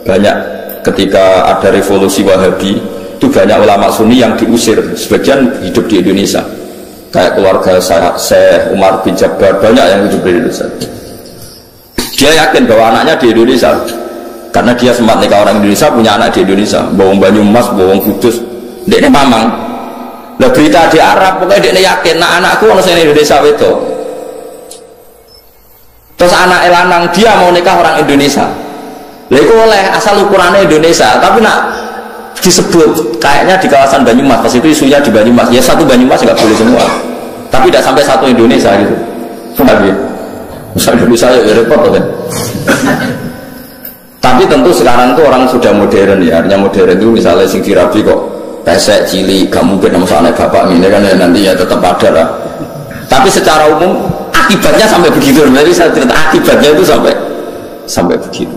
banyak ketika ada revolusi Wahabi. Itu banyak ulama Sunni yang diusir, sebagian hidup di Indonesia. Kayak keluarga Syekh Umar bin Jabbar, banyak yang hidup di Indonesia. Dia yakin bahwa anaknya di Indonesia, karena dia sempat nikah orang Indonesia, punya anak di Indonesia, bawang Banyumas, bawang Kudus. Dia ini mamang. Nah berita di Arab, pokoknya dia yakin, nah anakku orang di Indonesia itu. Terus anak lanang dia mau nikah orang Indonesia. Lah itu oleh asal ukurannya Indonesia, tapi nak disebut kayaknya di kawasan Banyumas, pas itu isunya di Banyumas, ya satu Banyumas nggak boleh semua, tapi tidak sampai satu Indonesia gitu. Paham ya? Misal Indonesia ya repot kan. Tapi tentu sekarang tuh orang sudah modern ya, artinya modern itu misalnya sing dirabi kok pesek cili, gak mungkin sama anak bapak ini kan ya, nanti ya tetap ada lah. Tapi secara umum akibatnya sampai begitu, jadi saya cerita akibatnya itu sampai begitu.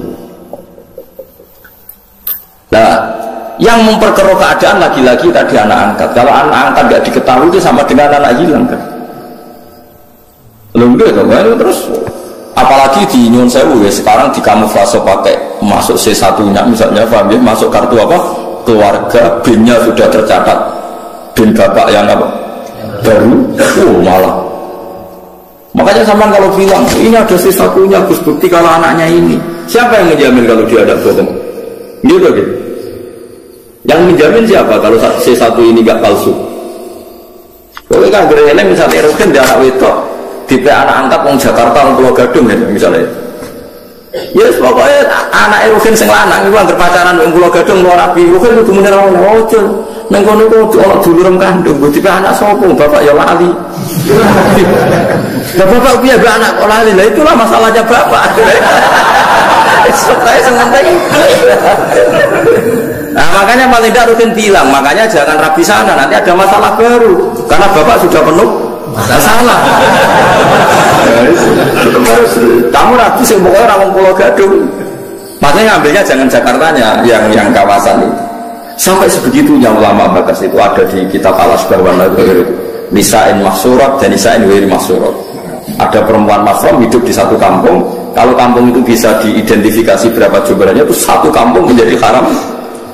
Nah yang memperkeruh keadaan lagi-lagi tadi anak angkat. Kalau anak angkat nggak diketahui itu sama dengan anak hilang kan. Lalu terus apalagi di Nyun Sewu ya, sekarang di kamuflase pakai masuk C1-nya misalnya, paham ya, masuk kartu apa keluarga, BIN-nya sudah tercatat, BIN bapak yang apa baru, malah. Makanya sama kalau bilang ini ada C1-nya, Gus, bukti kalau anaknya ini, siapa yang menjamin kalau dia ada bohong? Gitu. Yang menjamin siapa kalau C1 ini gak palsu? Kalau kan gereleng misalnya Rukin di anak wedok, di anak angkat orang Jakarta, orang Pulau Gadung ya misalnya. Ya yes, pokoknya anak Rukin sing lanang itu anggar pacaran orang Pulau Gadung luar rapi. Rukin itu bener orang ojo. Neng kono itu orang dulurem kandung, di anak sopong bapak ya lali. Bapak punya anak kok lali, lah itulah masalahnya bapak. Supaya sementing. Nah makanya paling tidak Rukin bilang, makanya jangan rapi sana, nanti ada masalah baru karena bapak sudah penuh masalah. Kamu rapi sih pokoknya orang Pulau Gadung, makanya ngambilnya jangan Jakartanya, yang kawasan itu. Sampai sebegitunya ulama bakas itu ada di kitab Al-Asbahwana itu Nisa'in Maksurat dan Nisa'in Wiri Maksurat. Ada perempuan mahram hidup di satu kampung, kalau kampung itu bisa diidentifikasi berapa jumlahnya, itu satu kampung menjadi haram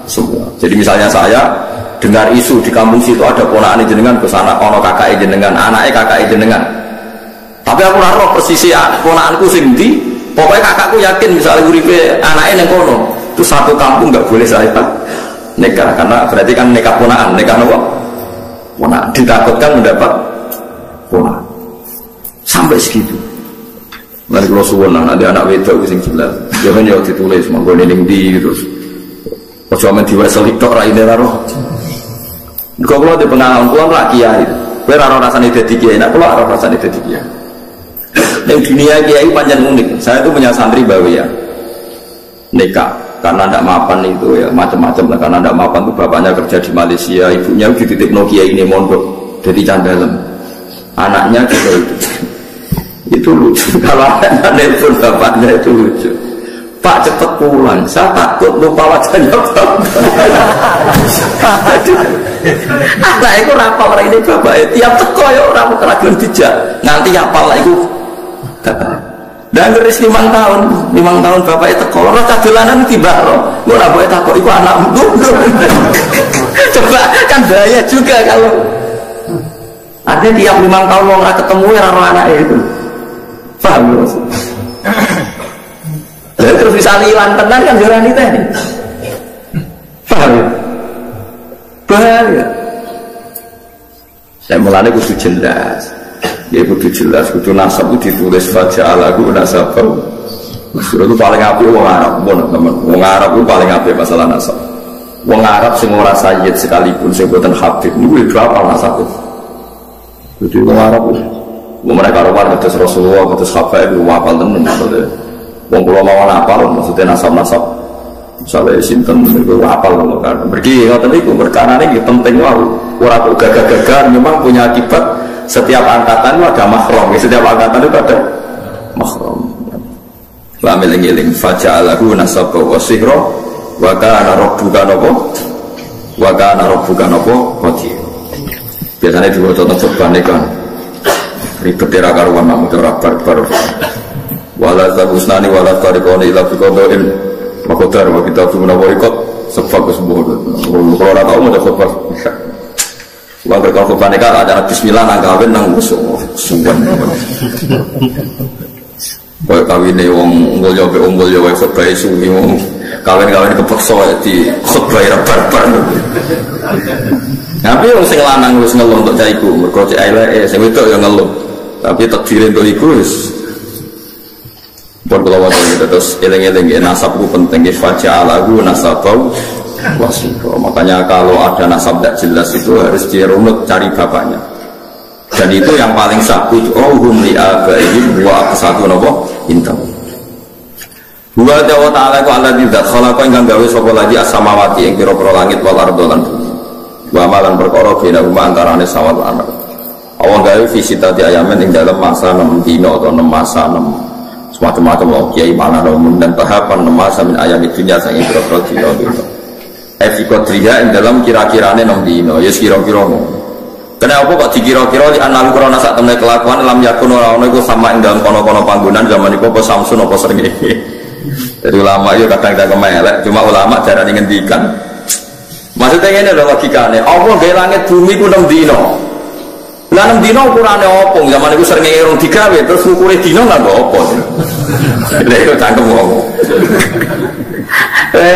semua. Jadi misalnya saya dengar isu di kampung situ ada ponakan jenengan ke sana, ono kakak jenengan, anaknya kakak jenengan. Tapi aku naruh persisi ponakanku sing ndi, pokoknya kakakku yakin misalnya uripe anaknya neng kono, itu satu kampung nggak boleh saya nikah, karena berarti kan nikah ponakan, nikah nopo? Ponakan, ditakutkan mendapat ponakan. Sampai segitu. Nanti kalau suwon ada anak wedok sing jelas, jangan jauh ditulis, monggo ning ndi terus. Ojo men diwasel tok ra ine karo. Kok kula di pengalaman kula lak kiai. Kowe ora rasane dadi kiai, nek kula ora rasane dadi kiai. Ning dunia kiai pancen unik. Saya itu punya santri bawiya. Nikah karena tidak mapan itu ya macam-macam lah, karena tidak mapan itu bapaknya kerja di Malaysia, ibunya dititip Nokia ini mondok jadi candalem, anaknya juga itu lucu. Kalau anak nelfon bapaknya itu lucu, Pak cepet pulang, saya takut lupa wajahnya Bapak. Anak itu rapal orang ini bapak tiap teko ya orang keraguan dijak nanti apal lah itu dan ngeris 5 tahun bapak itu teko orang kadulanan tiba roh gue lah boleh takut itu anakmu. Coba kan bahaya juga kalau ada tiap 5 tahun mau nggak ketemu ya orang anaknya itu, paham maksud? Terus bisa hilang tenan kan jurani teh, paham ya? ya. Saya mulanya kudu jelas. Ya kudu jelas, kudu nasab itu ditulis faja'alahu nasabau. Sudah itu paling apik wong Arab, teman. Wong Arab itu paling apik masalah nasab. Wong Arab sing ora sayyid sekalipun sing boten habib niku yo apal nasab. Jadi wong Arab mereka karuan kados Rasulullah, kados sahabat itu apal tenan maksudnya. Wong kula mawon apal maksudnya nasab-nasab. Misalnya sinten itu apal lho kan. Mergi ngoten niku perkarane nggih penting wae. Ora kok gagah-gagah memang punya akibat setiap angkatan itu ada mahram. Setiap angkatan itu ada mahram. Wa miling-iling faja'alahu nasaba wa sihra wa kana rabbuka napa? Wa kana rabbuka napa? Qadir. Biasanya diwaca tebane kan. Ribet era karuan namun ora barbar. Wala tabusnani wala tariqani ila biqadain makodar wa kita tu menawa ikut sebab kesembuhan. Kalau orang tahu macam sebab. Wang kalau kepanika ada bismillah nang kawin nang musuh suwan. Boy kawin ni wong unggul yo khutbah suwi wong kawin kepeksa di khutbah barbar. Tapi wong sing lanang wis ngeluh untuk cah iku, mergo cek eleke sing wedok yo ngeluh. Tapi takdire untuk iku wis pun kalau waktu itu terus eleng-eleng nasab itu penting faja'alahu nasabau wasifah. Makanya kalau ada nasab tidak jelas itu harus dirunut cari bapaknya. Dan itu yang paling satu hum li abaihim wa aqsatu napa intam. Wa ta'ala ku alladzi khalaqa ingkang gawe sapa lagi as-samawati ing pira-pira langit wal ardh lan bumi. Wa malan perkara bainahuma antarane sawal lan ardh. Allah gawe fisitati ayamen ing dalam masa 6 dina atau 6 masa 6 semacam-macam loh kiai mana nomun dan tahapan masa min ayam dunia sang ikro dino efikotria yang dalam kira-kirane nom dino ya kira-kira kenapa kok dikira-kira di analu korona saat temen kelakuan dalam yakun orang-orang itu sama yang dalam kono-kono panggungan zaman itu apa Samsun apa sering jadi ulama itu kadang-kadang kemelek cuma ulama jarang ngendikan maksudnya ini adalah logikanya Allah gaya langit bumi ku 6 dino lah 6 dino ukurane opo zaman itu sering ngerong digawe terus ukurnya dino nggak opo lha itu cangkem wong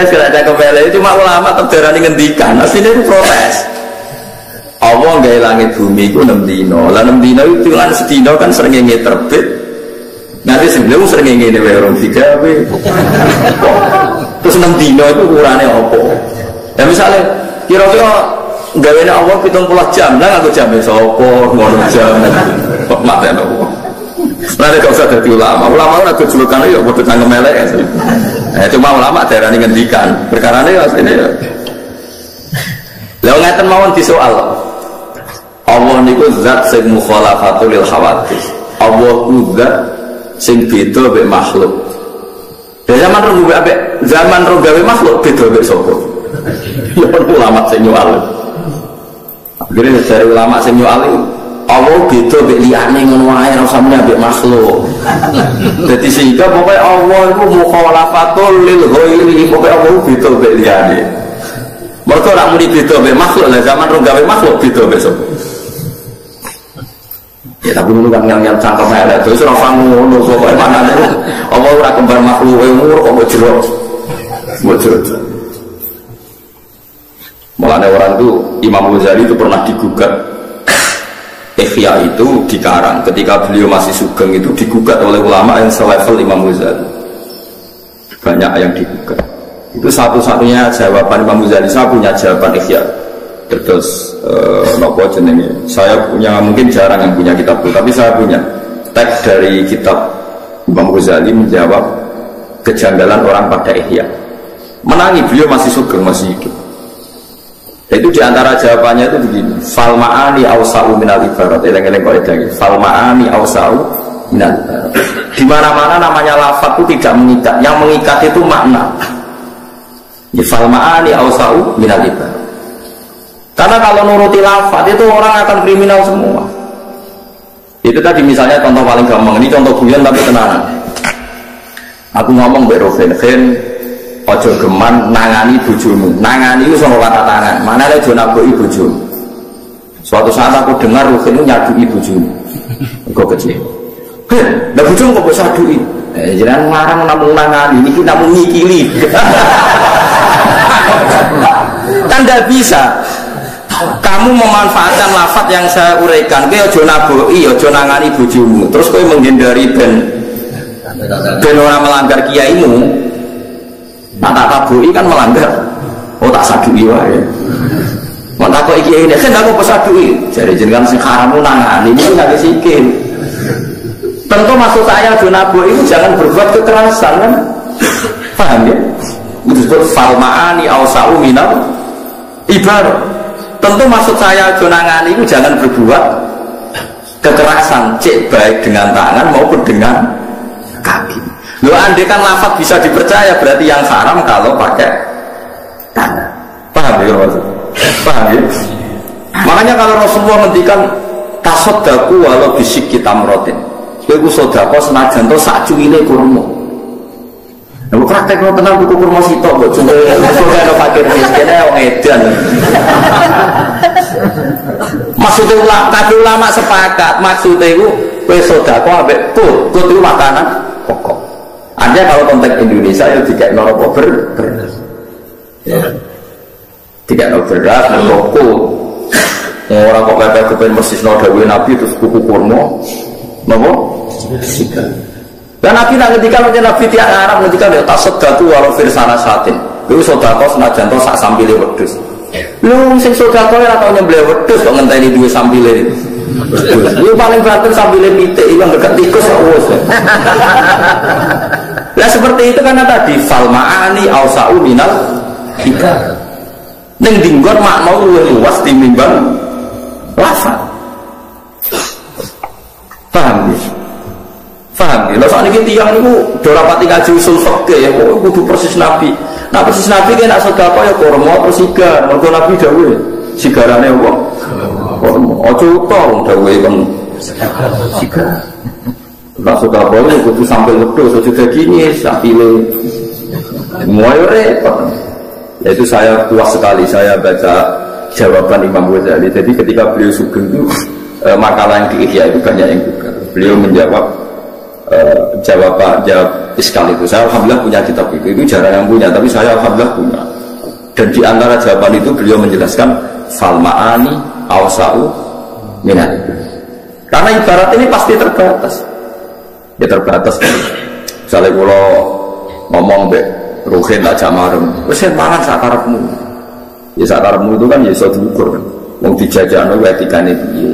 kira cangkem mele cuma ulama terdarani ngendikan asline itu protes Allah gawe langit bumi itu 6 dino lah 6 dino itu lan sedino kan sering terbit nanti sebelum sering ngene wae urung digawe terus 6 dino itu ukurane opo ya misalnya kira-kira gawe Allah 70 jam lah aku jam sopo ngono jam kok mate nopo nanti gak usah dadi ulama ora julukan yo padha cangkem elek cuma ulama daerah ngendikan perkarane ya asline ya lha ngeten mawon disoal Allah niku zat sing mukhalafatul lil hawadits Allah ku zat sing beda mek makhluk zaman rong gawe makhluk beda mek sapa ya ulama sing nyual. Akhirnya dari ulama sing nyual Allah beda mbek liyane ngono wae ora usah mbek makhluk. Dadi sehingga pokoke Allah iku mukhalafatul lil ghairi pokoke Allah beda mbek liyane. Mergo ora muni beda mbek makhluk lah zaman rong gawe makhluk beda mbek sapa. Ya tapi dulu kan yang cangkem elek terus ora usah ngono pokoke manane Allah ora kembar makhluk umur kok jero. Bocor. Mulanya orang itu Imam Ghazali itu pernah digugat Ihya itu dikarang ketika beliau masih sugeng itu digugat oleh ulama yang selevel Imam Ghazali banyak yang digugat itu satu-satunya jawaban Imam Ghazali saya punya jawaban Ihya terus nopo jenenge saya punya mungkin jarang yang punya kitab itu tapi saya punya teks dari kitab Imam Ghazali menjawab kejanggalan orang pada Ihya menangi beliau masih sugeng masih hidup. Itu diantara jawabannya itu begini fal ma'ani awsa'u minal ibarat eleng-eleng kok edang fal ma'ani awsa'u minal ibarat dimana-mana namanya lafaz itu tidak mengikat yang mengikat itu makna ya, fal ma'ani awsa'u minal ibarat karena kalau nuruti lafaz itu orang akan kriminal semua itu tadi misalnya contoh paling gampang ini contoh guyon tapi tenanan aku ngomong berofen ojo geman nangani bojomu nangani itu sama kata tangan mana ada zona boi bojomu suatu saat aku dengar Ruhin itu nyadui bojomu kok kecil nah bojomu kok bisa adui jangan ngarang namun nangani ini namun ngikili kan tidak bisa kamu memanfaatkan lafaz yang saya uraikan, kowe aja naboi, aja nangani bojomu, terus kowe menghindari ben orang melanggar kiaimu. Nah tak taboi kan melanggar. Oh tak sadui wae. Mau tak kok kiai ini kan aku pesadui. Jadi jenengan sing haramu nangani ini enggak sikil. Tentu maksud saya aja naboi itu jangan berbuat kekerasan kan. Paham ya? Itu disebut falmaani awsa'u minal ibarat. Tentu maksud saya jonangan itu jangan berbuat kekerasan, cek baik dengan tangan maupun dengan kaki. Loh, andai kan lafaz bisa dipercaya, berarti yang haram kalau pakai tangan. Paham ya maksud? Paham ya? Makanya kalau Rasulullah ngendikan tasaddaku walau bisik kita merotin, kowe sedekah senajan to sak cuwile kurma. Aku praktek lo tenang buku kurma sitok, buat cuma ada fakir miskinnya orang edan. Maksudnya ulama sepakat, maksudnya itu kue sodako ambek kut itu makanan pokok. Artinya kalau konteks Indonesia itu tidak nol beras, tidak nol beras, nol kut. Orang kok pepek kepen persis nol dawe nabi terus buku kurma, nopo? Dan Nabi nak ketika Nabi tiap Arab ketika dia tasaddaku walau firsana satin, itu sodako senajan to sak sambile wedhus. Lu sing sodako ora tau nyembelih wedhus kok ngenteni duwe sambile itu. Lu paling banter sambile pitik ilang dekat tikus kok wis. Lah seperti itu karena tadi falmaani ausa'u minal hikar. Ning dinggon makna luwih luas tinimbang lafaz. Paham ya? Paham ya? Lalu saat ini tiang itu dorapati ngaji usul fikih ya, kudu persis Nabi. Nah persis Nabi kan nak sedekah ya kurma terus sigar. Mergo Nabi dawuh sigarane apa? Kurma. Aja utang dawuh kan sigar. Nak sedekah ya kudu sambil wedhus aja dagine sak pile. Moyo repot. Ya itu saya puas sekali saya baca jawaban Imam Ghazali. Jadi ketika beliau sugeng itu makalah yang di Ihya itu banyak yang buka. Beliau menjawab jawab iskal itu. Saya alhamdulillah punya kitab itu jarang yang punya, tapi saya alhamdulillah punya. Dan di antara jawaban itu beliau menjelaskan falmaani awsa'u minal. Karena ibarat ini pasti terbatas. Ya terbatas. Misalnya kalau ngomong be ruhin tak jamarem, wis mangan sakarepmu. Ya sakarepmu itu kan ya iso diukur kan. Wong dijajakno etikane piye.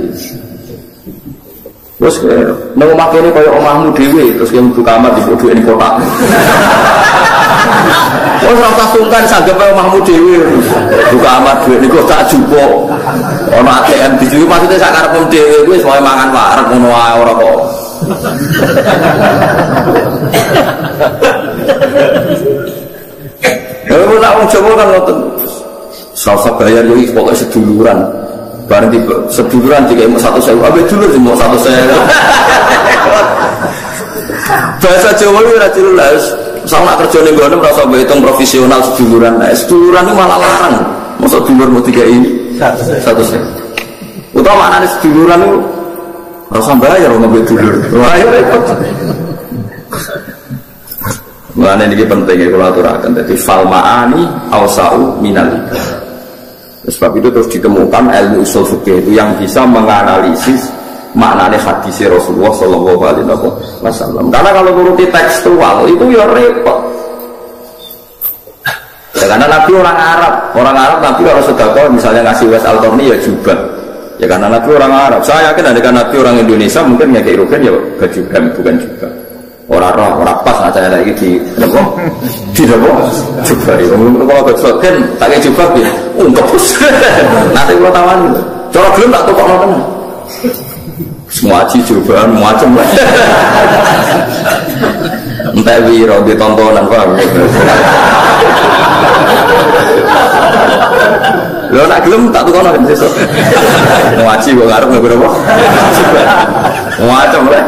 Terus nang omah kene kaya omahmu dhewe, terus yang mlebu kamar dipodoki kotak. Oh ora usah sungkan sanggep omahmu dhewe. Buka kamar dhuwit niku tak jupuk. Ono ATM di sini maksudnya sak karepmu dhewe kuwi wae mangan wareg ngono wae ora kok. Kalau nak wong Jawa kan ngoten. Sasa bayar yo pokoke seduluran. Barang tiba seduluran jika mau 100.000, ambil dulur sih mau 100.000. Bahasa Jawa itu ora jelas. Sama nak kerja ning ngono merasa hitung profesional seduluran. Nah, seduluran itu malah larang. Masa dulur mau 3 ini 100.000. Utama maknane seduluran itu rasa bayar ngambil dulur. Wah, ya repot. Mulane iki penting ya kula aturaken. Dadi falmaani awsa'u minal. Sebab itu terus ditemukan ilmu usul fikih itu yang bisa menganalisis maknanya hadis Rasulullah Shallallahu Alaihi Wasallam. Karena kalau nuruti tekstual itu ya repot. Ya, karena Nabi orang Arab Nabi orang sedekah misalnya ngasih wes al-Qarni ya jubah. Ya karena Nabi orang Arab. Saya yakin ada Nabi orang Indonesia mungkin nggak keirukan ya baju hem bukan jubah. Orang pas aja lagi di apa? Di apa? Coba ya. Kalau besokan tak kayak coba ya. Untuk nanti kalau tawan. Cara belum tak tukar nonton. Semua aji cobaan macam lah. Entah wiro di tontonan apa. Lo nak belum tak tukar nonton besok. Mau aji gue ngarep nggak berapa. Macam lah.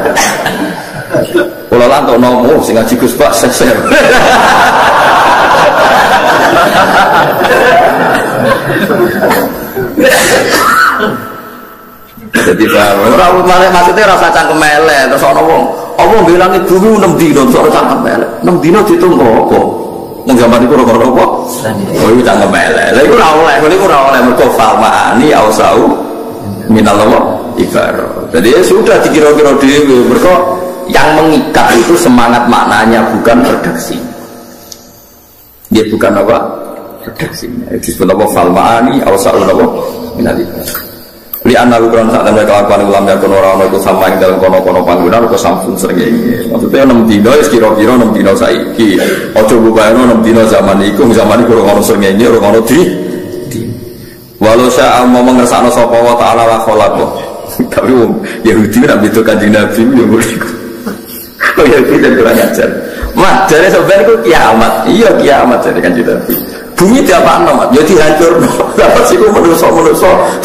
Kalau lantok nomo, sing ngaji Gus Pak seser. Jadi orang maksudnya rasa cangkem melek terus ono wong, apa bilang ibu 6 dino terus cangkem melek. 6 dino ditunggu apa? Wong zaman iku ora apa? Oh iki cangkem elek. Lah iku ora oleh, iku ora oleh mergo falmaani ausau minal ibar. Jadi ya sudah dikira-kira dhewe mergo yang mengikat itu semangat maknanya bukan redaksi. Dia bukan apa? Redaksi. Disebut apa falmaani ausau minal ibar. Li anna ukuran saat mereka lakukan ulama yang orang-orang itu sama yang dalam kono-kono panggungan atau sampun sering ini maksudnya 6 dino ya kira-kira 6 dino saiki ojo bubayano 6 dino zaman itu orang-orang sering ini orang-orang di walau saya mau mengersakno sapa wa ta'ala la kholako tapi Yahudi nak betul kanjeng Nabi ya beriku oh Yahudi dan kurang ajar mat jadi sebenarnya itu kiamat iya kiamat jadi kanjeng Nabi bumi tiap anak, jadi hancur. Dapat sih gue menuso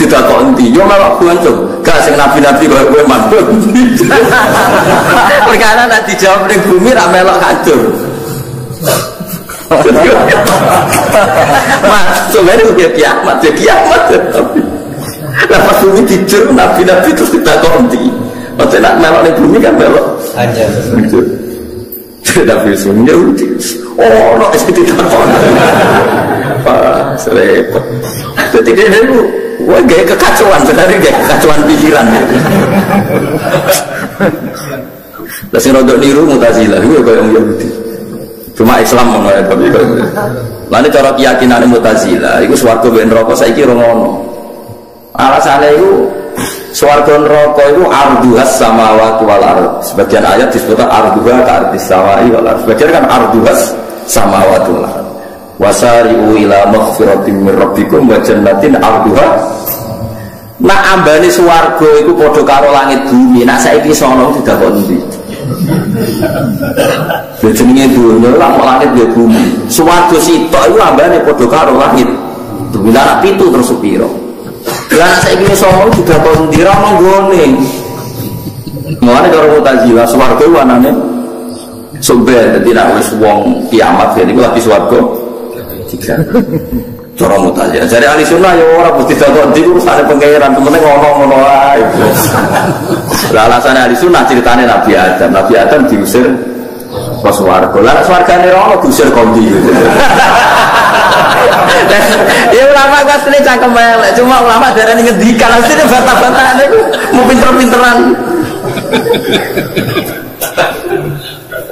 tidak kau enti. Yo malah hancur. Kasih nabi-nabi gue mandul. Perkara nak dijawab di bumi tak melok hancur. Mas, sebenarnya itu kiamat, ya kiamat. Dapat bumi dijur nabi-nabi terus tidak kau enti. Maksudnya nak melok di bumi kan melok hancur. Tapi semuanya udah. Oh, no, es tidak kau. Serempet. Jadi dia itu, wah gaya kekacauan sebenarnya gaya kekacauan pikiran. Terus rodok niru Mu'tazilah, itu kayak orang Yahudi. Cuma Islam mengenai tapi kalau lalu cara keyakinan Mu'tazilah, itu swarga ben neraka saiki ora ngono. Alasannya itu swarga neraka itu arduhas samawati wal ardh. Sebagian ayat disebutkan arduha ka ardhis samai wal ardh. Sebagian kan arduhas samawati wal ardh. Wasari'u ila maghfiratin min rabbikum wa jannatin 'arduha. Nak ambane swarga iku padha karo langit bumi. Nak saiki sono tidak kok endi. Jenenge dunya lan langit ya bumi. Swarga sitok iku ambane padha karo langit. Bumi nak pitu terus piro. Lah saiki sono tidak kok endi ra nggone. Mulane karo Mu'tazilah swarga wanane sumber dadi nek wis wong kiamat jadi iku lagi swarga cara Mu'tazilah. Jadi ahli sunnah ya orang mesti takut di urusan pengeran temennya ngomong-ngomong aja. Lah alasannya ahli sunnah ceritanya Nabi Adam. Nabi Adam diusir ke swarga. Lah swargane rono diusir kondi. Ya ulama asline cangkem elek. Cuma ulama darane ngendikan asline bantah-bantahan itu mau pinter-pinteran.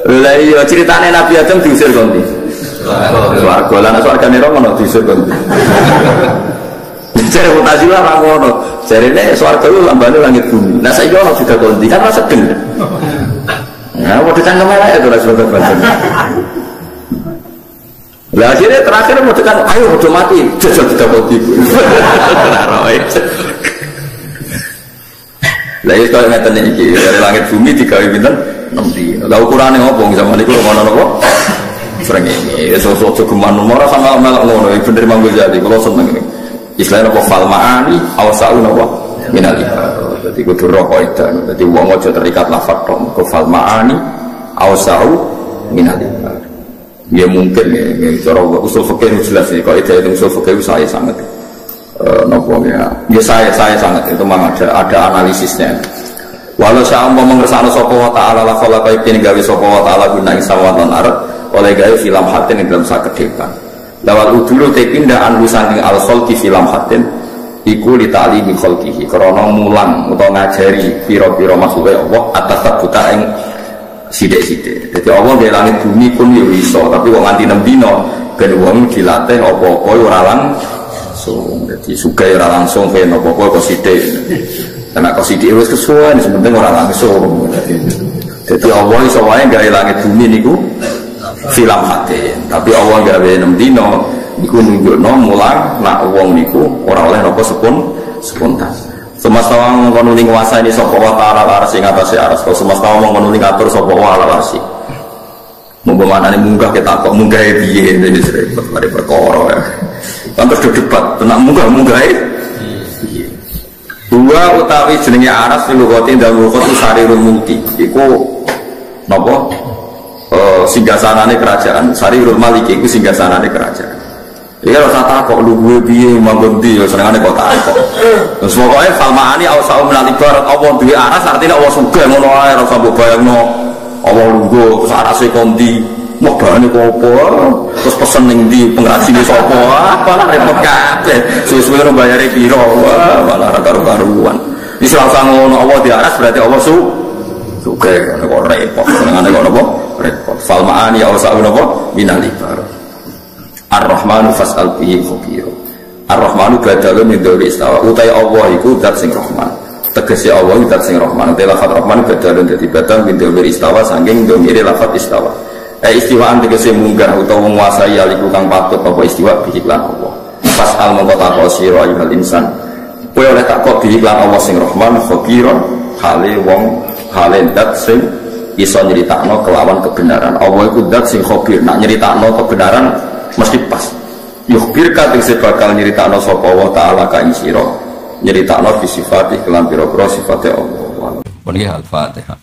Lah iya ceritanya Nabi Adam diusir kondi. Swarga lan swargane rono disurga. Jare Mu'tazilah ra ngono. Jarene swarga itu lambane langit bumi. Nah saiki ono sudah kondi kan rasa sedeng. Nah, padha cangkem ae to Rasulullah banten. Lah akhirnya terakhir mau tekan ayo padha mati jajal tidak kondi. Lah iki kok ngeten iki dari langit bumi digawe pinten 6 dina. Lah ukurane opo zaman iku ngono napa? Sering ini, sesuatu keman nomor sama melak ngono, bener manggo jadi kalau seneng ini. Istilahnya apa falmaani, awsaun apa minalihar. Jadi kudu roh itu, jadi uang ojo terikat lafaz tom. Ke falmaani, awsau minalihar. Ya mungkin ya, cara usul fikih jelas nih. Kalau itu usul fikih saya sangat, nopo ya. Ya saya sangat itu memang ada analisisnya. Walau saya mau mengersano sopo wa taala la khala kayak gawe sopo wa taala guna isawan lan arep oleh gawe film hatin dalam sakedepan. Lawal udulu te pindah anhu saking al khalqi film hatin iku li ta'limi khalqihi krana mulang utawa ngajari pira-pira makhluk Allah atas buta ing sithik-sithik. Dadi Allah di langit bumi pun yo iso, tapi wong nganti 6 dina ben wong dilatih apa-apa ora langsung. Dadi sugih ora langsung ben apa-apa kok sithik. Karena kau sidik wis kesuwen, sementing orang langsung. Jadi Allah iso wae gawe langit bumi niku film hati. Tapi Allah gawe 6 dina niku nunjukno mulang nak wong niku ora oleh napa spontan. Semesta wong ngono ning nguasani sapa wa ta'ala arsy ngatasi aras. Semesta wong ngono ning ngatur sapa wa ta'ala arsy. Monggo manane munggah ketakok munggah piye dene repot mari perkara. Kan terus debat tenan munggah-munggah dua utawi jenenge aras lugati dawu kotu sarirul mulki iku napa singgasanane kerajaan sarirul maliki iku singgasanane kerajaan iki ora takok luwe piye manggon ndi ya senengane kok takok terus pokoke falmaani ausau menali barat apa duwe aras artine Allah sugih ngono ae ora usah mbok bayangno Allah lungguh terus arase kondi Wah bahane kopo, terus pesen ning ndi pengrajine sapa, malah repot kabeh. Suwe-suwe ora bayare piro, wah malah ora karo-karuan. Wis ora usah ngono, Allah diaras berarti Allah sugih, kok repot. Senengane kok napa? Repot. Falmaani ya usah napa? Minal ibar. Ar-Rahmanu fas'al bihi khabir. Ar-Rahmanu badalun min dzuri istawa. Utai Allah iku zat sing Rahman. Tegese Allah zat sing Rahman. Utai lafaz Rahman badalun dadi badal min dzuri istawa saking domire lafaz istawa. Istiwaan tegese munggah utawa menguasai aliku kang patut apa istiwa bihi lan Allah. Fas'al mongko takok sira ayyuhal insan. Kowe oleh takok bihi lan Allah sing Rahman khabiron hale wong hale zat sing iso nyeritakno kelawan kebenaran. Allah iku zat sing khabir. Nak nyeritakno kebenaran mesti pas. Yukhbir kating bakal nyeritakno sapa Allah taala ka ing sira. Nyeritakno bi sifati kelan pira-pira sifate Allah. Pun iki Al-Fatihah.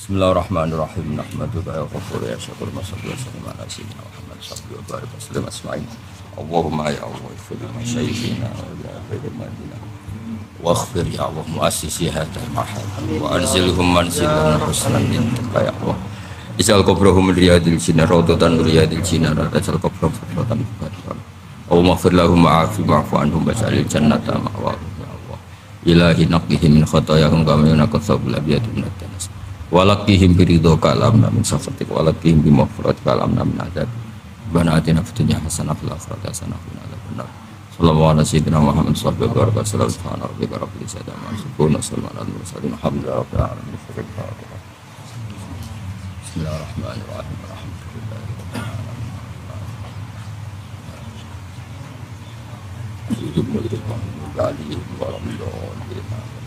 Bismillahirrahmanirrahim. Nahmaduka ya ghafur ya syakur masallu wa sallim ala sayyidina Muhammad sallallahu alaihi wasallam asma'in. Allahumma ya Allah ighfir li masyayikhina wa li wa ighfir ya Allah muassisi hadzal mahal wa anzilhum manzilan husnan indaka ya Allah. Isal qabrahum riyadil jinnah rawdatan riyadil jinnah tajal qabrahum rawdatan barkan. Allahumma ighfir lahum wa'fu anhum waj'alil jannata ma'wahum ya Allah. Ilahi naqihim min khatayahum kama yunqat sabul abiyati min ad-danas. Walakihim biridho kalamna min safatik walakihim bimafrat kalamna min adab bana atina fitunya hasanah fil akhirati hasanah wa qina adzabannar. Sallallahu alaihi sayyidina Muhammad sallallahu alaihi wasallam subhana rabbika rabbil izzati amma yasifun wa salamun alal mursalin alhamdulillahi rabbil alamin. Bismillahirrahmanirrahim. Alhamdulillah.